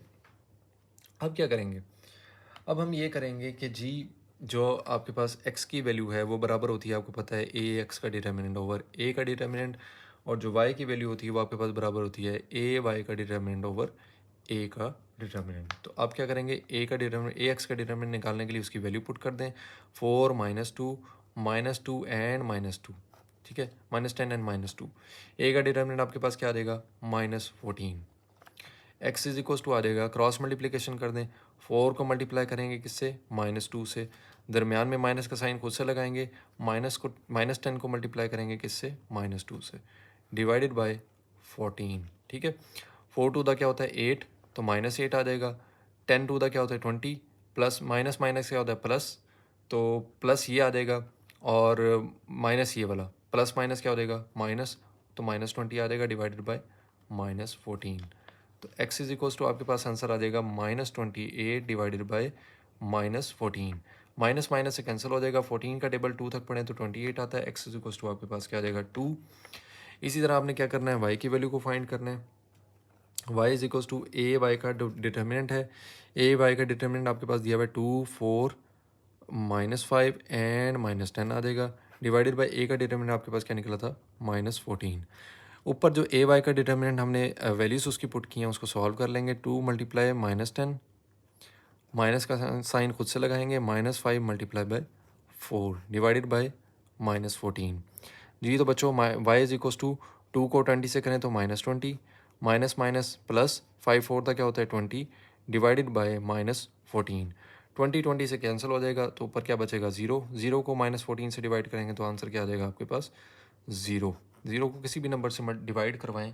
B: अब क्या करेंगे, अब हम ये करेंगे कि जी जो आपके पास x की वैल्यू है वो बराबर होती है, आपको पता है ए एक्स का डिटर्मिनेंट ओवर ए का डिटर्मिनेंट, और जो y की वैल्यू होती है वो आपके पास बराबर होती है ए वाई का डिटर्मिनेंट ओवर ए का डिटर्मिनेंट। तो आप क्या करेंगे, ए का डिटर्मिनेंट ए एक्स का डिटर्मिनेंट निकालने के लिए उसकी वैल्यू पुट कर दें, 4 -2 एंड -2। ठीक है, -10 एंड -2। ए का डिटर्मिनेंट आपके पास क्या आ जाएगा, -14। एक्स इज इक्वल्स टू आ जाएगा, क्रॉस मल्टीप्लिकेशन कर दें, 4 को मल्टीप्लाई करेंगे किससे, -2 से, दरमियान में माइनस का साइन खुद से लगाएंगे, -10 को मल्टीप्लाई करेंगे किससे, -2 से, डिवाइडेड बाय 14। ठीक है, 4 2 क्या होता है 8, तो -8 आ जाएगा। 10 2 क्या होता है 20, प्लस माइनस माइनस क्या होता है प्लस, तो प्लस ये आ जाएगा, और माइनस ये वाला, प्लस माइनस क्या हो जाएगा माइनस, तो -20 आ जाएगा डिवाइडेड बाय -14। तो x इज इक्वल्स टू आपके पास आंसर आ जाएगा -28 डिवाइडेड बाय -14। माइनस माइनस से कैंसिल हो जाएगा, 14 का टेबल 2 तक पढ़ें तो 28 आता है। x इज इक्वल्स टू आपके पास क्या आ जाएगा 2। इसी तरह आपने क्या करना है, y की वैल्यू को फाइंड करना है। y is equals to A Y का डिटर्मिनेंट है, ए वाई का डिटर्मिनेंट आपके पास दिया हुआ है 2 4 -5 एंड -10 आ जाएगा, डिवाइडेड बाई ए का डिटर्मिनेंट आपके पास क्या निकला था, -14। ऊपर जो ए वाई का डिटर्मिनेंट हमने वैल्यूज़ उसकी पुट की हैं उसको सॉल्व कर लेंगे। 2 मल्टीप्लाई -10, माइनस का साइन खुद से लगाएंगे, -5 मल्टीप्लाई बाय 4 डिवाइडेड बाय -14। जी तो बच्चों y इज इक्वस टू 2 को 20 से करें तो -20, माइनस माइनस प्लस 5 4 था क्या होता है 20 डिवाइडेड बाय -14। 20 से कैंसिल हो जाएगा तो ऊपर क्या बचेगा 0, 0 को -14 से डिवाइड करेंगे तो आंसर क्या आ जाएगा आपके पास 0। 0 को किसी भी नंबर से डिवाइड करवाएं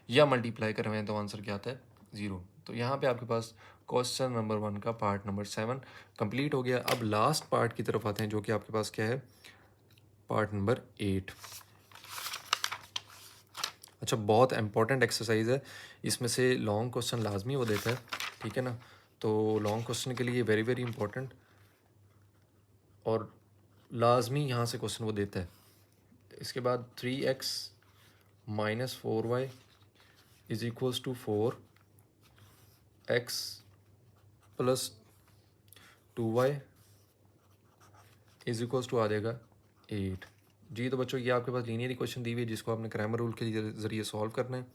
B: या मल्टीप्लाई करवाएं तो आंसर क्या आता है 0। तो यहाँ पे आपके पास क्वेश्चन नंबर 1 का पार्ट नंबर 7 कंप्लीट हो गया। अब लास्ट पार्ट की तरफ आते हैं जो कि आपके पास क्या है, पार्ट नंबर 8। अच्छा, बहुत इंपॉर्टेंट एक्सरसाइज है, इसमें से लॉन्ग क्वेश्चन लाजमी वो देता है, ठीक है ना। तो लॉन्ग क्वेश्चन के लिए वेरी वेरी इंपॉर्टेंट और लाजमी यहाँ से क्वेश्चन वो देता है। इसके बाद 3x - 4y is equals to 4x plus 2y is equals to आ जाएगा 8। जी तो बच्चों ये आपके पास लीनियर इक्वेशन दी हुई है जिसको आपने क्रैमर रूल के ज़रिए सॉल्व करना है।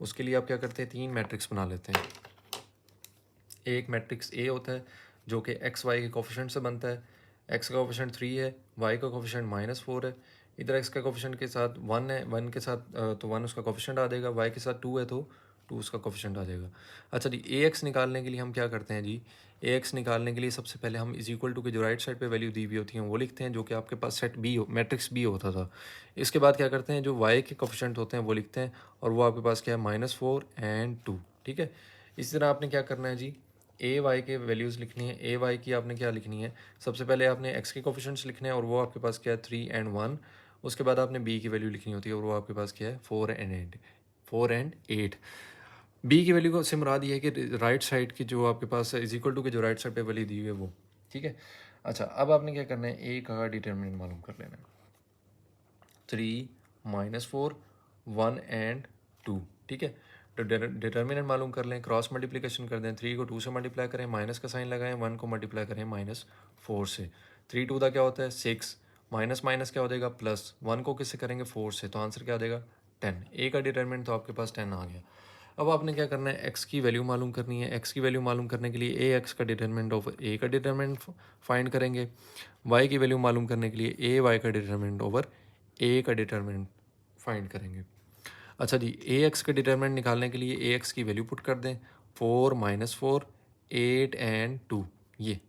B: उसके लिए आप क्या करते हैं, 3 मैट्रिक्स बना लेते हैं। एक मैट्रिक्स ए होता है जो कि एक्स वाई के कोफिशिएंट से बनता है। एक्स का कोफिशिएंट 3 है, वाई का कोफिशिएंट -4 है। इधर एक्स का कोफिशिएंट के साथ 1 है, 1 के साथ तो 1 उसका कोफिशिएंट आ जाएगा, वाई के साथ 2 है तो 2 उसका कोफिशिएंट आ जाएगा। अच्छा जी, ए एक्स निकालने के लिए हम क्या करते हैं जी, ए एक्स निकालने के लिए सबसे पहले हम इज इक्वल टू के जो राइट साइड पे वैल्यू दी हुई होती हैं वो लिखते हैं, जो कि आपके पास सेट बी मैट्रिक्स बी होता था। इसके बाद क्या करते हैं, जो वाई के कोफिशिएंट होते हैं वो लिखते हैं और वो आपके पास क्या है -4 एंड 2, ठीक है। इसी तरह आपने क्या करना है जी, ए वाई के वैल्यूज़ लिखनी है। ए वाई की आपने क्या लिखनी है, सबसे पहले आपने एक्स के कोफिशिएंट्स लिखने हैं और वो आपके पास क्या है 3 एंड 1। उसके बाद आपने बी की वैल्यू लिखनी होती है और वो आपके पास क्या है 4 एंड 8। बी की वैल्यू को से मुराद ये है कि राइट साइड की जो आपके पास इज इक्वल टू के जो राइट साइड पे वैल्यू दी हुई है वो, ठीक है। अच्छा, अब आपने क्या करना है, ए का डिटर्मिनेंट मालूम कर लेना है। 3 -4 1 एंड 2, ठीक है। तो डिटर्मिनेंट मालूम कर लें, क्रॉस मल्टीप्लिकेशन कर दें, 3 को 2 से मल्टीप्लाई करें, माइनस का साइन लगाएं, 1 को मल्टीप्लाई करें -4 से। 3 2 का क्या होता है 6, माइनस माइनस क्या हो जाएगा प्लस, 1 को किससे करेंगे 4 से, तो आंसर क्या आ जाएगा 10। ए का डिटर्मिनेंट तो आपके पास 10 आ गया। अब आपने क्या करना है, एक्स की वैल्यू मालूम करनी है। एक्स की वैल्यू मालूम करने के लिए ए एक्स का डिटर्मिनेंट ओवर ए का डिटर्मिनेंट फाइंड करेंगे। वाई की वैल्यू मालूम करने के लिए ए वाई का डिटर्मिनेंट ओवर ए का डिटर्मिनेंट फाइंड करेंगे। अच्छा जी, ए एक्स का डिटर्मिनेंट निकालने के लिए ए एक्स की वैल्यू पुट कर दें, 4 -4 8 एंड 2। ये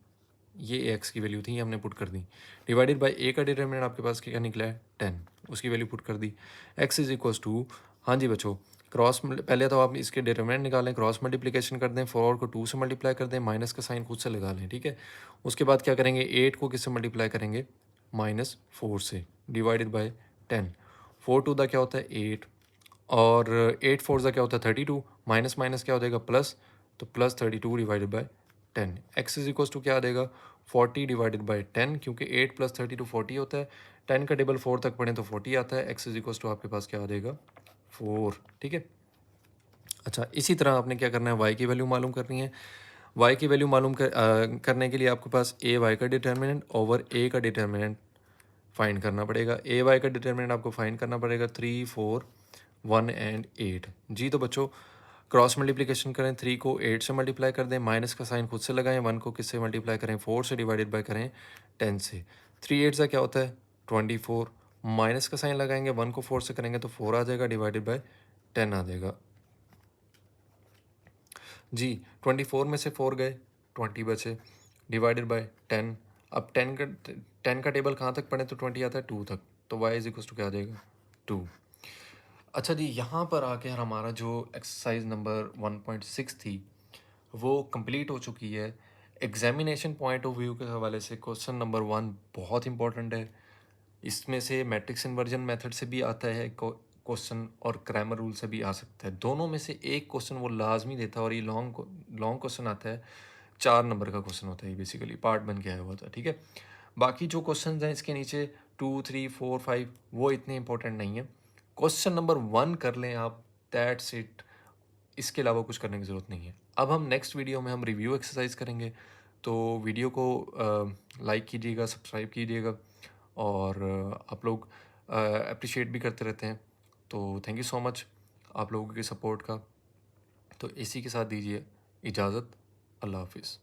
B: ए एक्स की वैल्यू थी, ये हमने पुट कर दी। डिवाइडेड बाय ए का डिटर्मिनेंट आपके पास क्या निकला है 10, उसकी वैल्यू पुट कर दी। एक्स इज इक्वल्स टू, हाँ जी बच्चों, पहले तो आप इसके डिटर्मिनेंट निकालें, क्रॉस मल्टीप्लिकेशन कर दें, 4 को 2 से मल्टीप्लाई कर दें, माइनस का साइन खुद से लगा लें, ठीक है। उसके बाद क्या करेंगे, 8 को किससे मल्टीप्लाई करेंगे -4 से, डिवाइडेड बाय 10। 4 2 दा क्या होता है 8 और 8 4 दा क्या होता है 32, माइनस माइनस क्या हो जाएगा प्लस, तो +32 divided by 10। X is equals to क्या आ जाएगा 40 डिवाइडेड बाय 10, क्योंकि 8 + 32 40 होता है। 10 का टेबल 4 तक पढ़ें तो 40 आता है। एक्स इज इक्वल्स टू आपके पास क्या आ जाएगा 4, ठीक है। अच्छा, इसी तरह आपने क्या करना है, वाई की वैल्यू मालूम करनी है। वाई की वैल्यू मालूम करने के लिए आपके पास ए वाई का डिटर्मिनेंट ओवर ए का डिटर्मिनेंट फाइंड करना पड़ेगा। ए वाई का डिटर्मिनेंट आपको फाइंड करना पड़ेगा 3 4 1 एंड 8। जी तो बच्चों, क्रॉस मल्टीप्लिकेशन करें, 3 को 8 से मल्टीप्लाई कर दें, माइनस का साइन खुद से लगाएं, 1 को किससे मल्टीप्लाई करें 4 से, डिवाइडेड बाय करें 10 से। 3 8 का क्या होता है 24, माइनस का साइन लगाएंगे, 1 को 4 से करेंगे तो 4 आ जाएगा, डिवाइडेड बाय 10 आ जाएगा। जी 24 में से 4 गए, 20 बचे, डिवाइडेड बाय 10। अब 10 का टेबल कहाँ तक पढ़े तो 20 आता है 2 तक, तो y इज इक्वल टू क्या आ जाएगा 2। अच्छा जी, यहाँ पर आके हमारा जो एक्सरसाइज नंबर 1.6 थी वो कंप्लीट हो चुकी है। एग्जामिनेशन पॉइंट ऑफ व्यू के हवाले से क्वेश्चन नंबर 1 बहुत इंपॉर्टेंट है। इसमें से मैट्रिक्स इन्वर्जन मेथड से भी आता है क्वेश्चन और ग्रामर रूल से भी आ सकता है। दोनों में से एक क्वेश्चन वो लाजमी देता है और ये लॉन्ग क्वेश्चन आता है, 4 नंबर का क्वेश्चन होता है, ये बेसिकली पार्ट बन के आया हुआ था, ठीक है। बाकी जो क्वेश्चन हैं इसके नीचे 2 3 4 5 वो इतने इंपॉर्टेंट नहीं है। क्वेश्चन नंबर 1 कर लें आप, दैट्स इट, इसके अलावा कुछ करने की ज़रूरत नहीं है। अब हम नेक्स्ट वीडियो में हम रिव्यू एक्सरसाइज करेंगे, तो वीडियो को लाइक कीजिएगा, सब्सक्राइब कीजिएगा और आप लोग अप्रिशिएट भी करते रहते हैं। तो थैंक यू सो मच आप लोगों की सपोर्ट का। तो इसी के साथ दीजिए इजाज़त। अल्लाह हाफ़िज़।